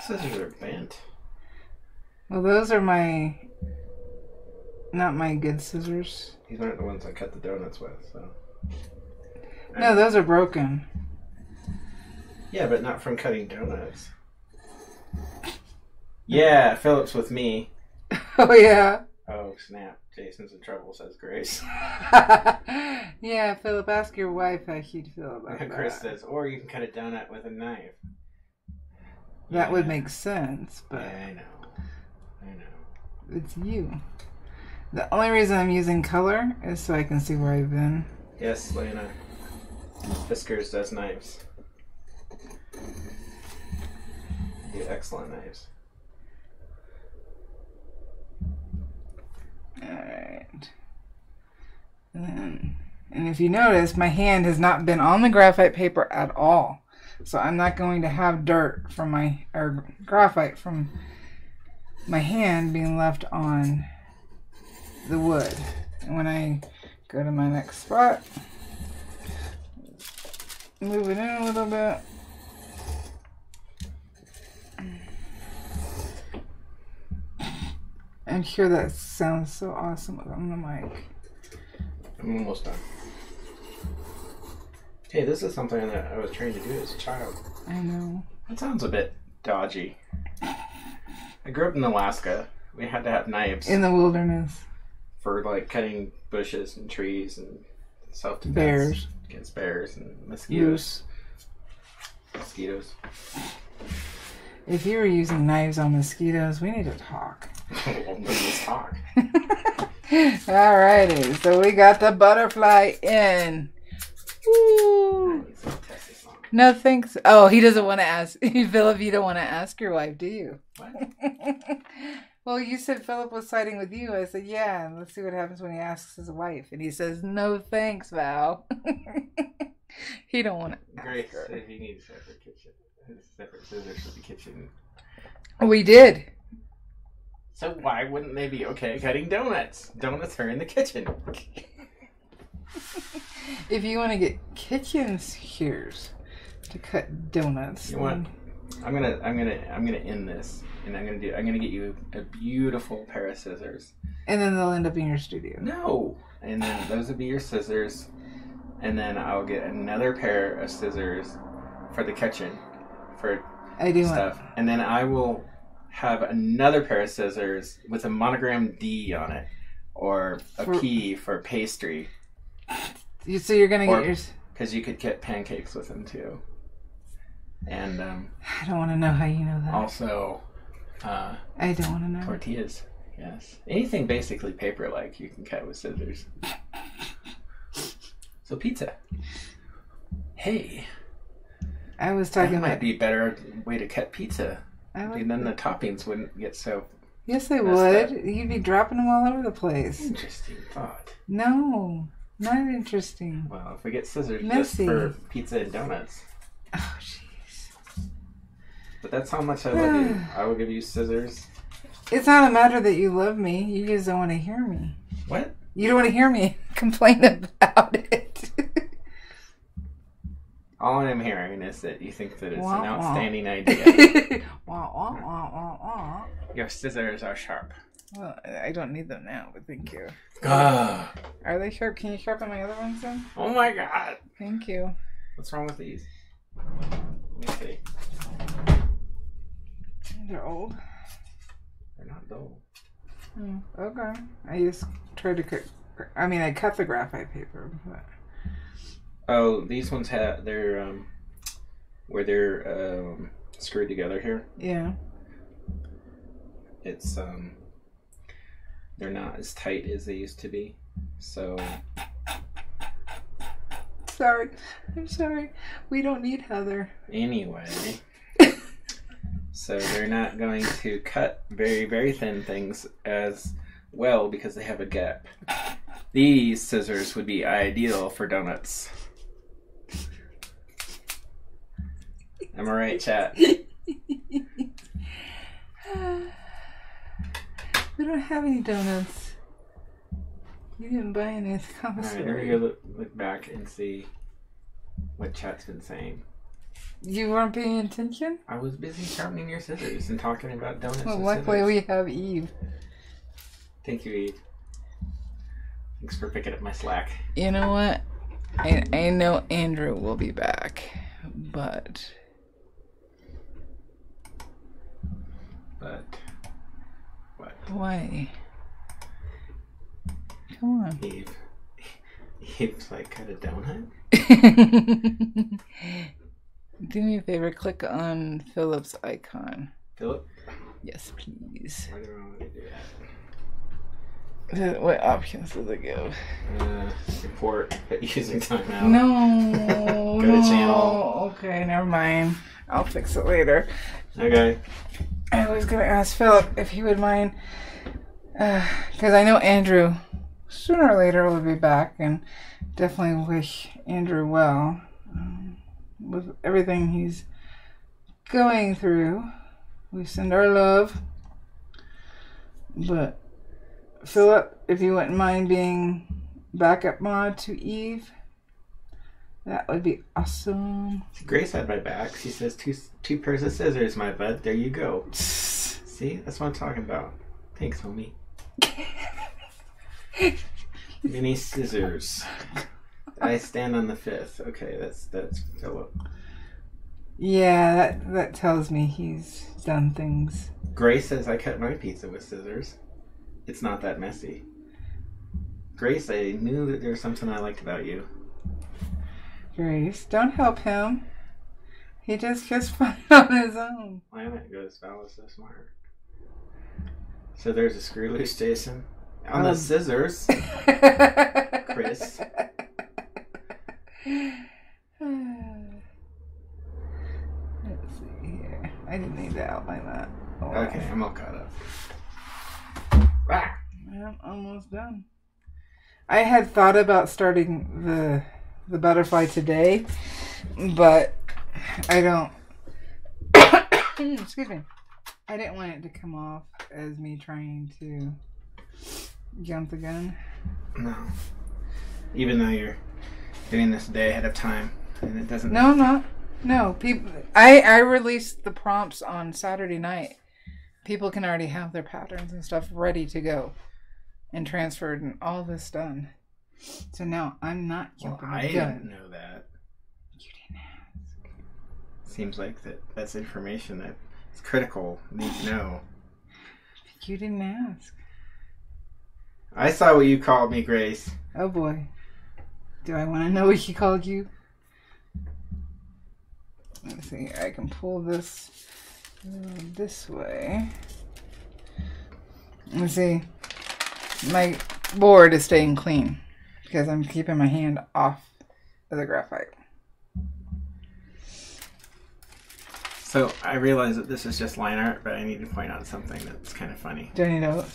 Scissors are bent. Well, those are not my good scissors. These aren't the ones I cut the donuts with, so. No, those are broken. Yeah, but not from cutting donuts. Yeah, Philip's with me. Oh, yeah. Oh, snap. Jason's in trouble, says Grace. Yeah, Philip, ask your wife how she'd feel about that. Chris says, or you can cut a donut with a knife. That would make sense, but... Yeah, I know. It's you. The only reason I'm using color is so I can see where I've been. Yes, Lena. Fiskars does knives. Do excellent knives. Alright. And if you notice, my hand has not been on the graphite paper at all. So I'm not going to have dirt from graphite from my hand being left on the wood. And when I go to my next spot, move it in a little bit. I'm sure that sounds so awesome on the mic. I'm almost done. Hey, this is something that I was trained to do as a child. I know. That sounds a bit dodgy. I grew up in Alaska. We had to have knives. In the wilderness. For like cutting bushes and trees and self-defense. Bears. Against bears and mosquitoes. Mosquitoes. If you were using knives on mosquitoes, we need to talk. Well, let's talk. Alrighty, so we got the butterfly in. Woo. No thanks. Oh, he doesn't want to ask. Philip, you don't want to ask your wife, do you? What? Well, you said Philip was siding with you. I said, yeah, and let's see what happens when he asks his wife. And he says, no thanks, Val. He don't want to ask Grace her. said he needs separate kitchen. Separate scissors for the kitchen. We did. So why wouldn't they be okay cutting donuts? Donuts are in the kitchen. If you want to get kitchen shears to cut donuts, you want? I'm gonna end this, and I'm gonna get you a beautiful pair of scissors. And then they'll end up in your studio. No, and then those would be your scissors, and then I'll get another pair of scissors for the kitchen, for stuff, and then I will have another pair of scissors with a monogram D on it, or a P for pastry. So you're gonna get yours because you could get pancakes with them too. And I don't want to know how you know that. Also, I don't want to know. Tortillas, yes. Anything basically paper-like you can cut with scissors. So pizza. Hey. I was talking that about... might be a better way to cut pizza. Like then the toppings wouldn't get so... Yes, they would. You'd be dropping them all over the place. Interesting thought. No. Not interesting. Well, if we get scissors Messy. just for pizza and donuts. Oh, jeez. But that's how much I love you. I will give you scissors. It's not a matter that you love me. You just don't want to hear me. What? You don't want to hear me complain about it. All I'm hearing is that you think that it's Wah, an wah. outstanding idea. Wah, wah, wah, wah, wah. Your scissors are sharp. Well, I don't need them now, but thank you. Ah. Are they sharp? Can you sharpen my other ones then? Oh my god. Thank you. What's wrong with these? Let me see. They're old. They're not dull. Okay. I just tried to cut. I mean, I cut the graphite paper, but. Oh, these ones have they're where they're screwed together here. Yeah. It's they're not as tight as they used to be. So Sorry. I'm sorry. We don't need Heather. anyway, so they're not going to cut very, very thin things as well because they have a gap. These scissors would be ideal for donuts. Am I right, chat? We don't have any donuts. You didn't buy any at the Alright, commissary. let me go look back and see what chat's been saying. You weren't paying attention? I was busy sharpening your scissors and talking about donuts Well, and luckily scissors. we have Eve. Thank you, Eve. Thanks for picking up my slack. You know what? I know Andrew will be back, but What? why? Come on. Eve's like, cut a donut? Do me a favor, click on Philip's icon. Philip? Yes, please. Why do I want to do that? What options does it give? Report using timeout. No. Go to channel. Okay, never mind. I'll fix it later. Okay. I was going to ask Philip if he would mind, because I know Andrew sooner or later will be back, and definitely wish Andrew well with everything he's going through. We send our love. But Philip, if you wouldn't mind being backup mod to Eve, that would be awesome. Grace had my back. She says two pairs of scissors, my bud. There you go. See? That's what I'm talking about. Thanks, homie. Mini scissors. I stand on the 5th. Okay, that's Philip. Yeah, that tells me he's done things. Grace says I cut my pizza with scissors. It's not that messy. Grace, I knew that there was something I liked about you. Grace, don't help him. He just gets fun on his own. Planet goes, Val is so smart. So there's a screw loose, Jason. On the scissors. Chris. Let's see here. I didn't need to outline that. Oh, Okay, I'm all caught up. Ah! I'm almost done. I had thought about starting the butterfly today, but I don't. Excuse me. I didn't want it to come off as me trying to jump the gun. No. Even though you're doing this a day ahead of time, and it doesn't. No, I'm not. No, people. I released the prompts on Saturday night. People can already have their patterns and stuff ready to go and transferred and all this done. So now I'm not jumping I the gun. didn't know that. You didn't ask. Seems like that's information that is critical. Need to know. You didn't ask. I saw what you called me, Grace. Oh boy. Do I want to know what he called you? Let's see. I can pull this this way. Let's see. My board is staying clean because I'm keeping my hand off of the graphite. So I realize that this is just line art, but I need to point out something that's kind of funny. Do I need to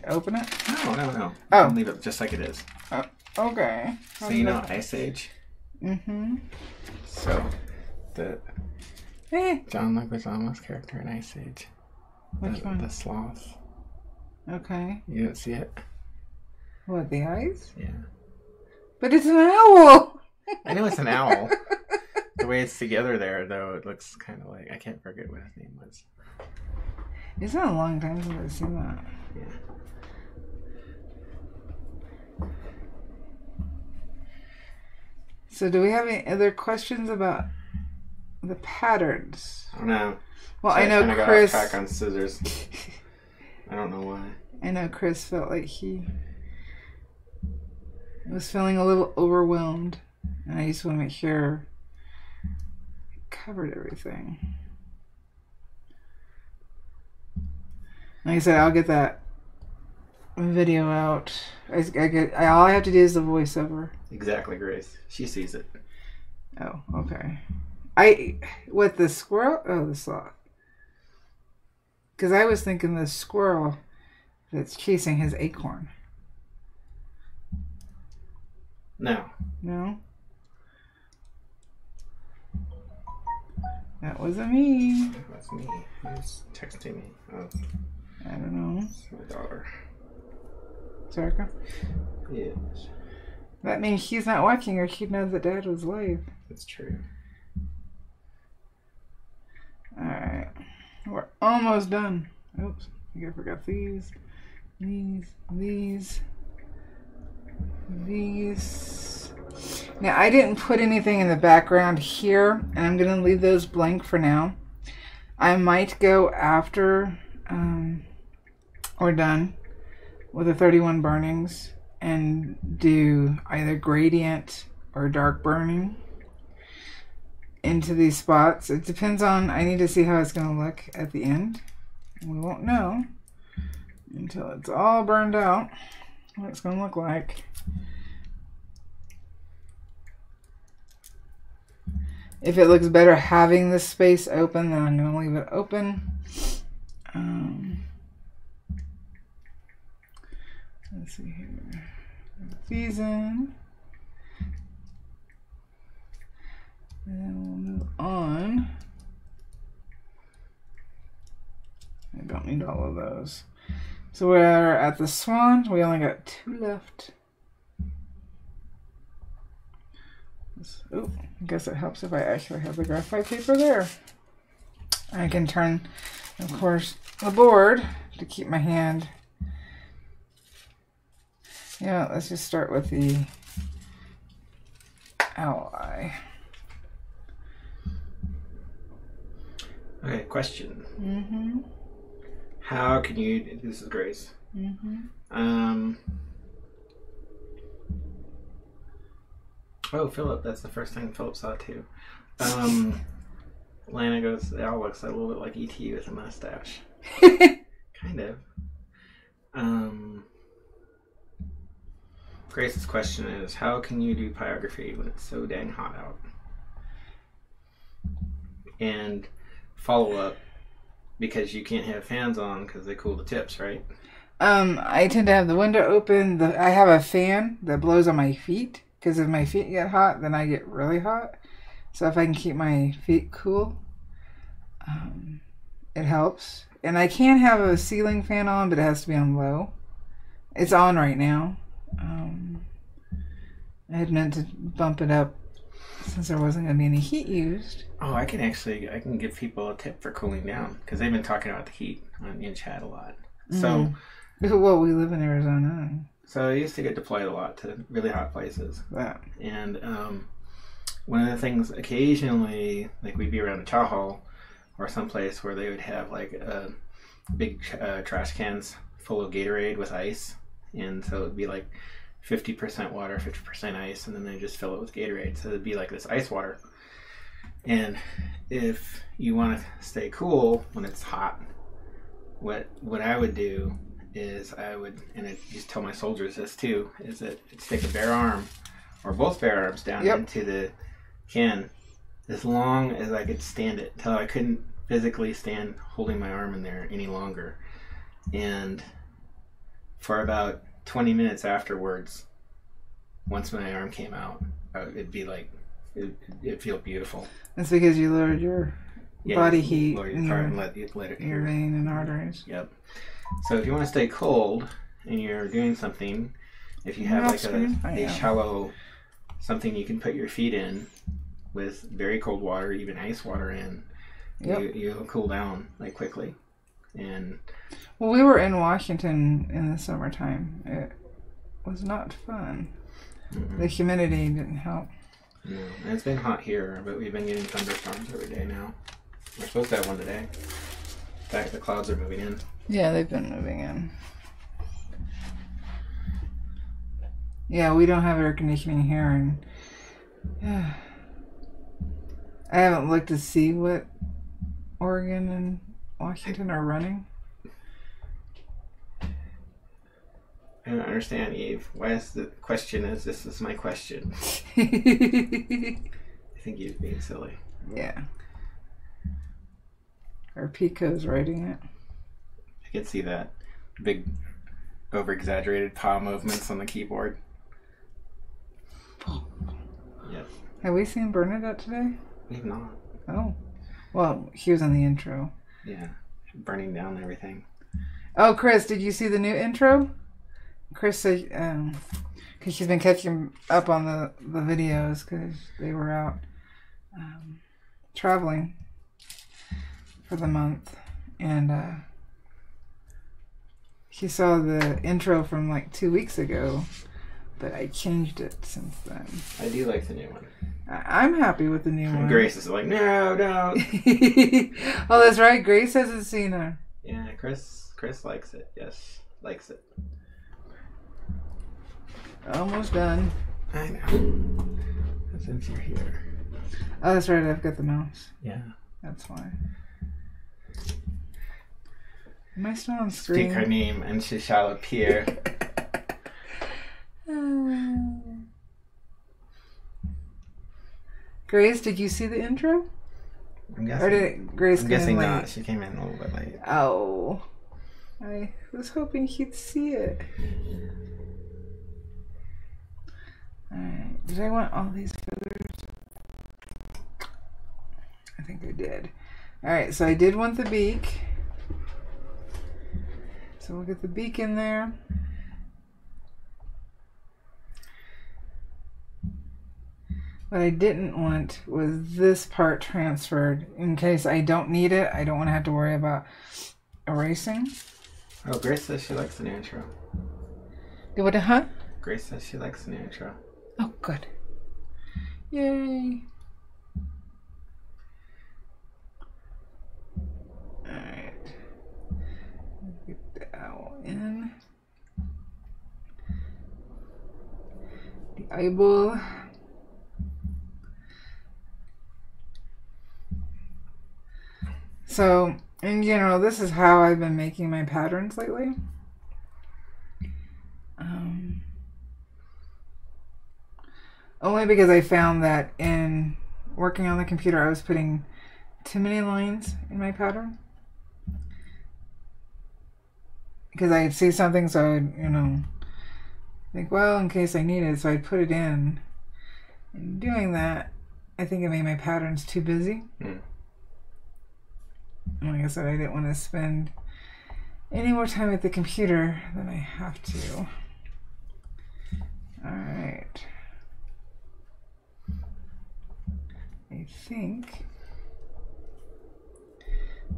open it? No. Oh. I'll leave it just like it is. Oh, Okay. So you know Ice Age? Mm-hmm. So the John Leguizamo's character in Ice Age. Which one? The sloth. Okay. You don't see it? What, the eyes? Yeah. But it's an owl! I know it's an owl. The way it's together there, though, it looks kind of like... I can't forget what his name was. It's been a long time since I've seen that. Yeah. So do we have any other questions about the patterns? I don't know. Well, So I know Chris... got off track on scissors. I don't know why. I know Chris felt like he was feeling a little overwhelmed. And I just want to make sure it covered everything. Like I said, I'll get that video out. All I have to do is the voiceover. Exactly, Grace. She sees it. Oh, okay. What, the squirrel? Oh, the sloth. Because I was thinking the squirrel that's chasing his acorn. No. No? That wasn't me. That's me. Who's texting me? Oh, I don't know. it's my daughter. Sarka? Yes. That means she's not watching or she'd know that Dad was live. That's true. Alright. We're almost done. Oops. I think I forgot these. These. Now, I didn't put anything in the background here, and I'm going to leave those blank for now. I might go after we're done with the 31 burnings and do either gradient or dark burning into these spots. It depends on, I need to see how it's going to look at the end. We won't know until it's all burned out what it's going to look like. If it looks better having this space open, then I'm going to leave it open. Let's see here. Put these in. And then we'll move on. I don't need all of those. So we're at the swan. We only got 2 left. Oh, I guess it helps if I actually have the graphite paper there. I can turn, of course, the board to keep my hand. Yeah, let's just start with the owl eye. Okay, question. Mm-hmm. How can you... This is Grace. Mm-hmm. Oh, Philip. That's the first time Philip saw it, too. Lana goes, the owl looks a little bit like E.T. with a mustache. Kind of. Grace's question is, how can you do pyrography when it's so dang hot out? And follow up, because you can't have fans on because they cool the tips, right? I tend to have the window open. I have a fan that blows on my feet, because if my feet get hot, then I get really hot. So if I can keep my feet cool, it helps. And I can have a ceiling fan on, but it has to be on low. It's on right now. I had meant to bump it up since there wasn't going to be any heat used. Oh, I can give people a tip for cooling down, because they've been talking about the heat in chat a lot. So, well, we live in Arizona. So I used to get deployed a lot to really hot places. Yeah. And one of the things, occasionally, like we'd be around a chow hall or someplace where they would have like big trash cans full of Gatorade with ice. And so it would be like 50% water, 50% ice, and then they just fill it with Gatorade. So it'd be like this ice water. And if you want to stay cool when it's hot, what I would do is and I just tell my soldiers this too, is that I'd stick a bare arm or both bare arms down into the can as long as I could stand it, until I couldn't physically stand holding my arm in there any longer. And for about 20 minutes afterwards, once my arm came out, it'd be like, it'd feel beautiful. That's because you lowered your body heat lower in your and let it your vein and arteries. Yep. So if you want to stay cold and you're doing something, if you have like a shallow something you can put your feet in with very cold water, even ice water in, you'll cool down like quickly. And well, we were in Washington in the summertime. It was not fun. The humidity didn't help. No, and it's been hot here, but we've been getting thunderstorms every day now. We're supposed to have one today. In fact, the clouds are moving in. Yeah, they've been moving in. Yeah, we don't have air conditioning here, and I haven't looked to see what Oregon and Washington are running. I don't understand, Eve. Why is the question is this is my question? I think Eve's being silly. Yeah. Or Pico's writing it. I can see that. Big, over-exaggerated paw movements on the keyboard. Yep. Have we seen Bernadette today? We have not. Oh. Well, he was on the intro. Yeah. Burning down everything. Oh, Chris, did you see the new intro? Chris said, because she's been catching up on the videos because they were out traveling for the month. And she saw the intro from like 2 weeks ago, but I changed it since then. I do like the new one. I'm happy with the new one. Grace is like, no, no. Oh, that's right. Grace hasn't seen her. Yeah, Chris likes it. Yes, likes it. Almost done. I know. Since you're here. Oh, that's right. I've got the mouse. Yeah. That's why. Am I still on screen? Speak her name and she shall appear. Grace, did you see the intro? I'm guessing. Or did Grace come in late? Not. She came in a little bit late. Oh. I was hoping he'd see it. Alright. Did I want all these feathers? I think I did. Alright, so I did want the beak. So we'll get the beak in there. What I didn't want was this part transferred in case I don't need it. I don't want to have to worry about erasing. Oh, Grace says she likes the new intro. Do what, huh? Grace says she likes the new intro. Oh, good. Yay. Alright. Get the owl in. The eyeball. So, in general, this is how I've been making my patterns lately. Only because I found that in working on the computer, I was putting too many lines in my pattern. Because I'd see something, so I'd, think, well, in case I need it, so I'd put it in. In doing that, I think it made my patterns too busy. Like I said, I didn't want to spend any more time at the computer than I have to. Alright. I think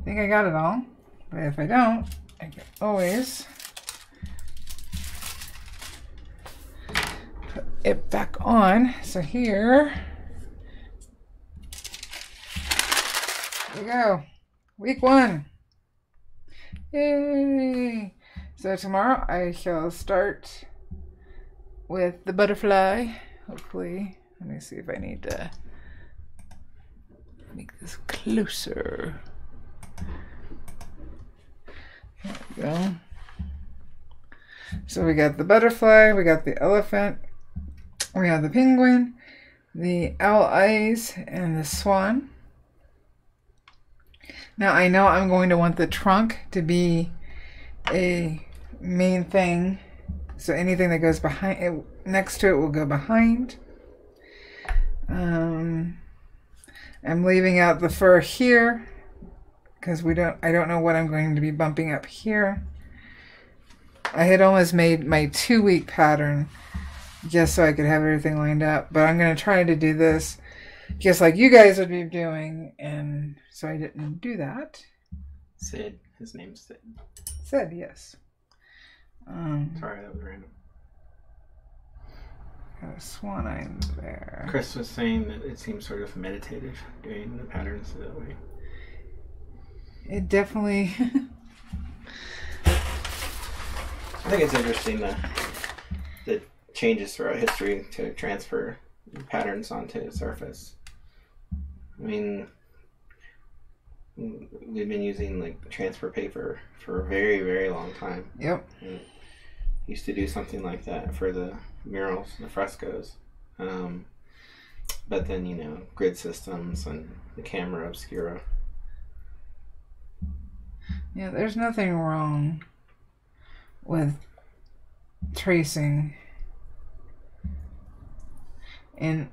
I got it all. But if I don't, I can always put it back on. So here we go. Week 1. Yay! So tomorrow I shall start with the butterfly. Hopefully. Let me see if I need to make this closer. There we go. So we got the butterfly, we got the elephant, we have the penguin, the owl eyes, and the swan. Now I know I'm going to want the trunk to be a main thing, so anything that goes behind it next to it will go behind. I'm leaving out the fur here because I don't know what I'm going to be bumping up here. I had almost made my 2-week pattern just so I could have everything lined up, but I'm going to try to do this just like you guys would be doing, and so I didn't do that. Sid, his name's Sid. Sid, yes. Sorry, that was random. Got a swan eye there. Chris was saying that it seems sort of meditative doing the patterns that way. It definitely... I think it's interesting the changes throughout history to transfer patterns onto the surface. I mean, we've been using like transfer paper for a very, very long time. Yep. And used to do something like that for the murals, the frescoes. But then, you know, grid systems and the camera obscura. Yeah, there's nothing wrong with tracing. And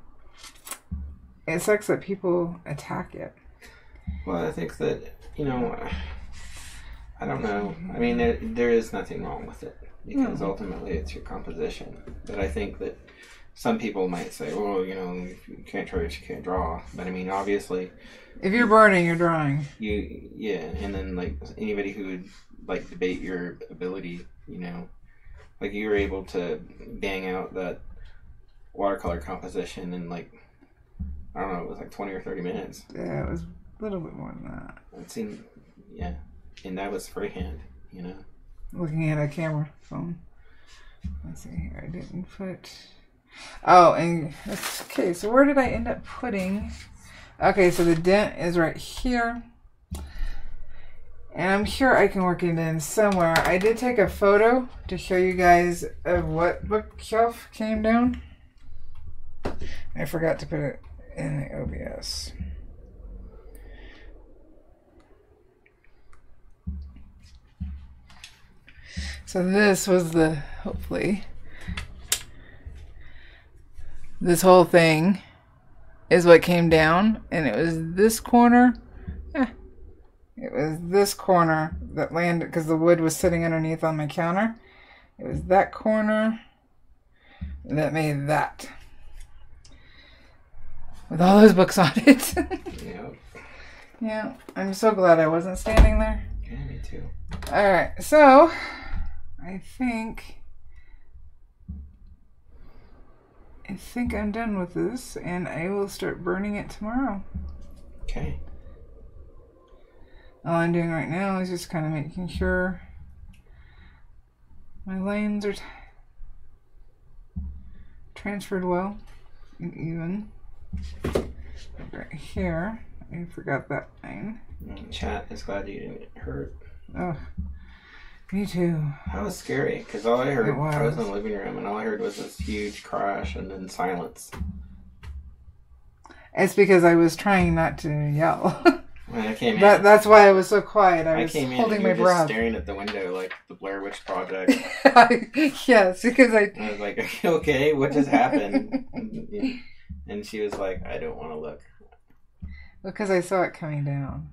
it sucks that people attack it. Well, I think that, you know, I don't know. I mean, there is nothing wrong with it because ultimately it's your composition. But I think that some people might say, well, you know, you can't trace, you can't draw. But I mean, obviously, if you're burning, you're drawing. Yeah, and then like anybody who would like debate your ability, you know, like you were able to bang out that watercolor composition in like, I don't know, it was like 20 or 30 minutes. Yeah, it was a little bit more than that. It seemed, yeah, and that was freehand, you know. Looking at a camera phone. Let's see here. I didn't put. Oh, and okay. So where did I end up putting? Okay, so the dent is right here, and I'm sure I can work it in somewhere. I did take a photo to show you guys of what bookshelf came down. I forgot to put it in the OBS. So this was hopefully, this whole thing is what came down, and it was this corner. It was this corner that landed because the wood was sitting underneath on my counter. It was that corner that made that. With all those books on it. Yeah. Yeah, I'm so glad I wasn't standing there. Yeah, me too. Alright, so I think I'm done with this, and I will start burning it tomorrow. Okay. All I'm doing right now is just kind of making sure my lines are transferred well and even. Right here, I forgot that line. Chat is glad you didn't get hurt. Oh, me too. That was scary because all I heard, It was. I was in the living room and all I heard was this huge crash and then silence. It's because I was trying not to yell. When I came in, That's why I was so quiet. I was came in holding and my you were just breath. staring at the window like the Blair Witch Project. Yes, because I was like, "Are you okay? What just happened?" And she was like, "I don't want to look." Because I saw it coming down.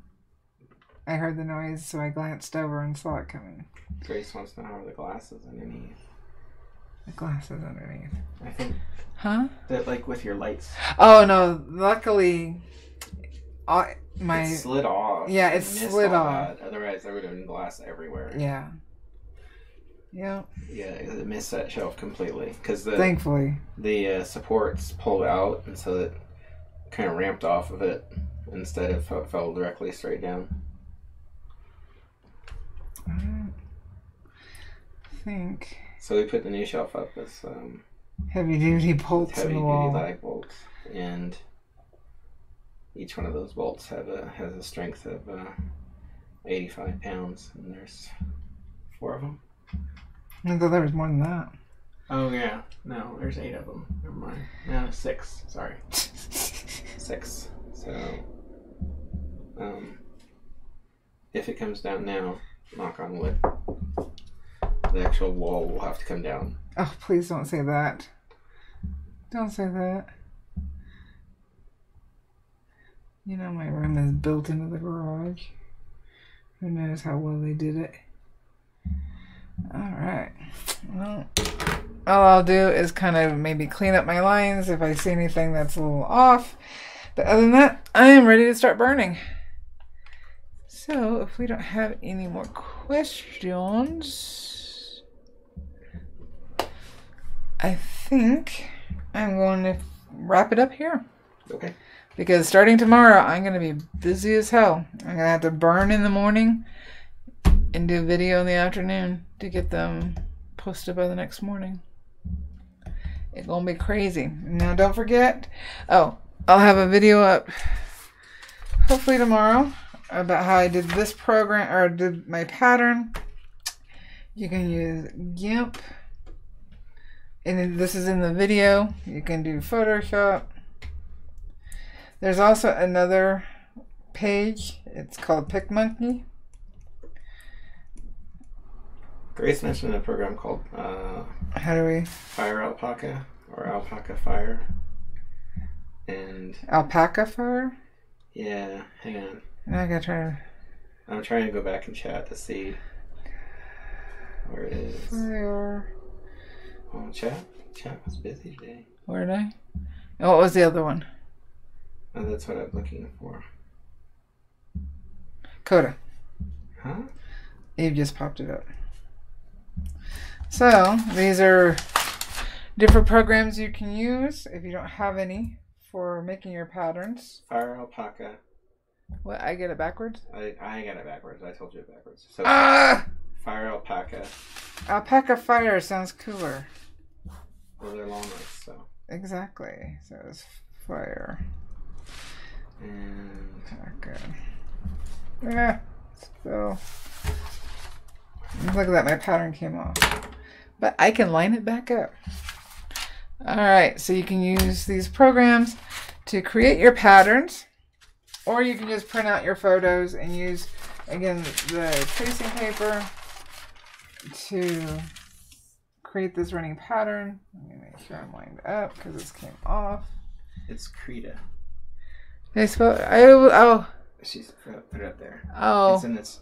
I heard the noise, so I glanced over and saw it coming. Grace wants to know how are the glasses underneath. The glasses underneath. I think. Huh? That like with your lights. Oh no! Luckily, It slid off. Yeah, it missed slid all off. that. Otherwise, there would have been glass everywhere. Yeah. Yeah. Yeah, it missed that shelf completely because Thankfully the supports pulled out, and so it kind of ramped off of it instead of fell directly straight down. I think So we put the new shelf up with heavy duty bolts in heavy the duty wall. lag bolts, and each one of those bolts has a strength of 85 pounds, and there's 4 of them. I thought there was more than that. Oh yeah, no, there's 8 of them. Never mind. No, 6. Sorry, 6. So, if it comes down now, knock on wood, the actual wall will have to come down. Oh, please don't say that. Don't say that. You know my room is built into the garage. Who knows how well they did it. Alright. Well, all I'll do is kind of maybe clean up my lines if I see anything that's a little off. But other than that, I am ready to start burning. So, if we don't have any more questions, I think I'm going to wrap it up here. Okay. Because starting tomorrow, I'm going to be busy as hell. I'm going to have to burn in the morning and do video in the afternoon to get them posted by the next morning. It's going to be crazy. Now, don't forget, I'll have a video up hopefully tomorrow about how I did this program, or did my pattern. You can use GIMP. And this is in the video. You can do Photoshop. There's also another page. It's called PicMonkey. Grace mentioned a program called How do we? Fire Alpaca or Alpaca Fire. And Alpaca Fire? Yeah, hang on. Now I gotta try to... I'm trying to go back and chat to see where it is. Fire. Oh, chat was busy today. Where did I? And what was the other one? Oh, that's what I'm looking for. Coda. Huh? Eve just popped it up. So, these are different programs you can use if you don't have any for making your patterns. Fire Alpaca. What? I get it backwards? I got it backwards. I told you it backwards. So Fire Alpaca. Alpaca Fire sounds cooler. Well, they're long ones, so. Exactly. So it's fire. And okay. Yeah. So look at that, my pattern came off. But I can line it back up. Alright, so you can use these programs to create your patterns, or you can just print out your photos and use, again, the tracing paper to create this running pattern. Let me make sure I'm lined up because this came off. it's Krita. Did I spell it? Oh. She's put it up there. Oh.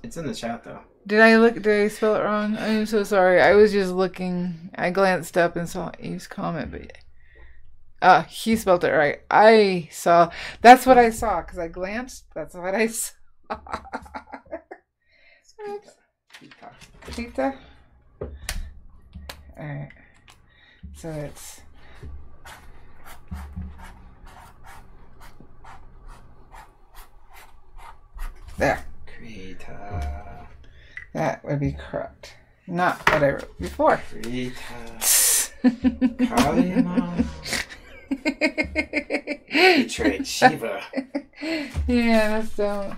It's in the chat though. Did I spell it wrong? I'm so sorry. I was just looking. I glanced up and saw Eve's comment, but he spelled it right. I saw. That's what I saw because I glanced. That's what I saw. Krita. All right. So it's. There. Krita. That would be correct. Not what I wrote before. Krita. Kalima. Betrayed Shiva. Yeah, let's don't.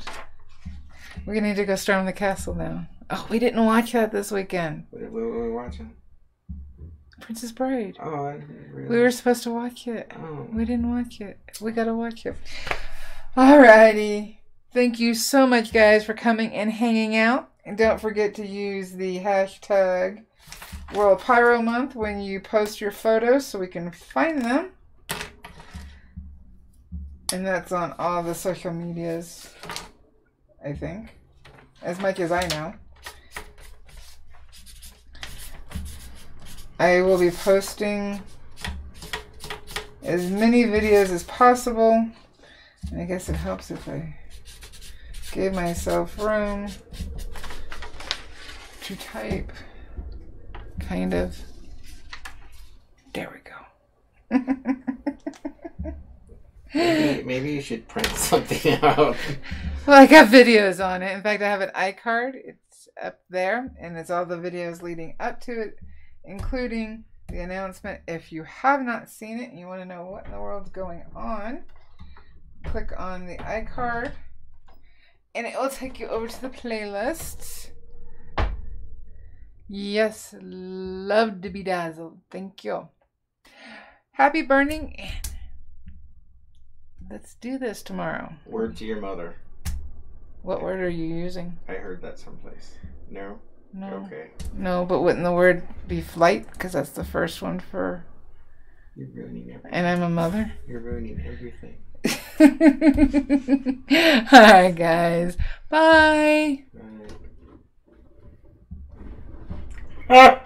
We need to go storm the castle now. Oh, we didn't watch that this weekend. What were we watching? Princess Bride. Oh, I didn't realize. We were supposed to watch it. Oh. We didn't watch it. We gotta watch it. Alrighty. Thank you so much, guys, for coming and hanging out. And don't forget to use the hashtag World Pyro Month when you post your photos so we can find them. And that's on all the social medias, I think. As much as I know. I will be posting as many videos as possible. And I guess it helps if I give myself room to type. Kind of. There we go. Maybe you should print something out. Well, I got videos on it. In fact, I have an iCard. It's up there, and it's all the videos leading up to it, including the announcement. If you have not seen it and you want to know what in the world's going on, click on the iCard, and it will take you over to the playlists. Yes, love to be dazzled. Thank you. Happy burning, and let's do this tomorrow. Word to your mother. What word are you using? I heard that someplace. No? No. Okay. No, but wouldn't the word be flight? Because that's the first one for... You're ruining everything. And I'm a mother. You're ruining everything. Alright, guys. Bye. Bye.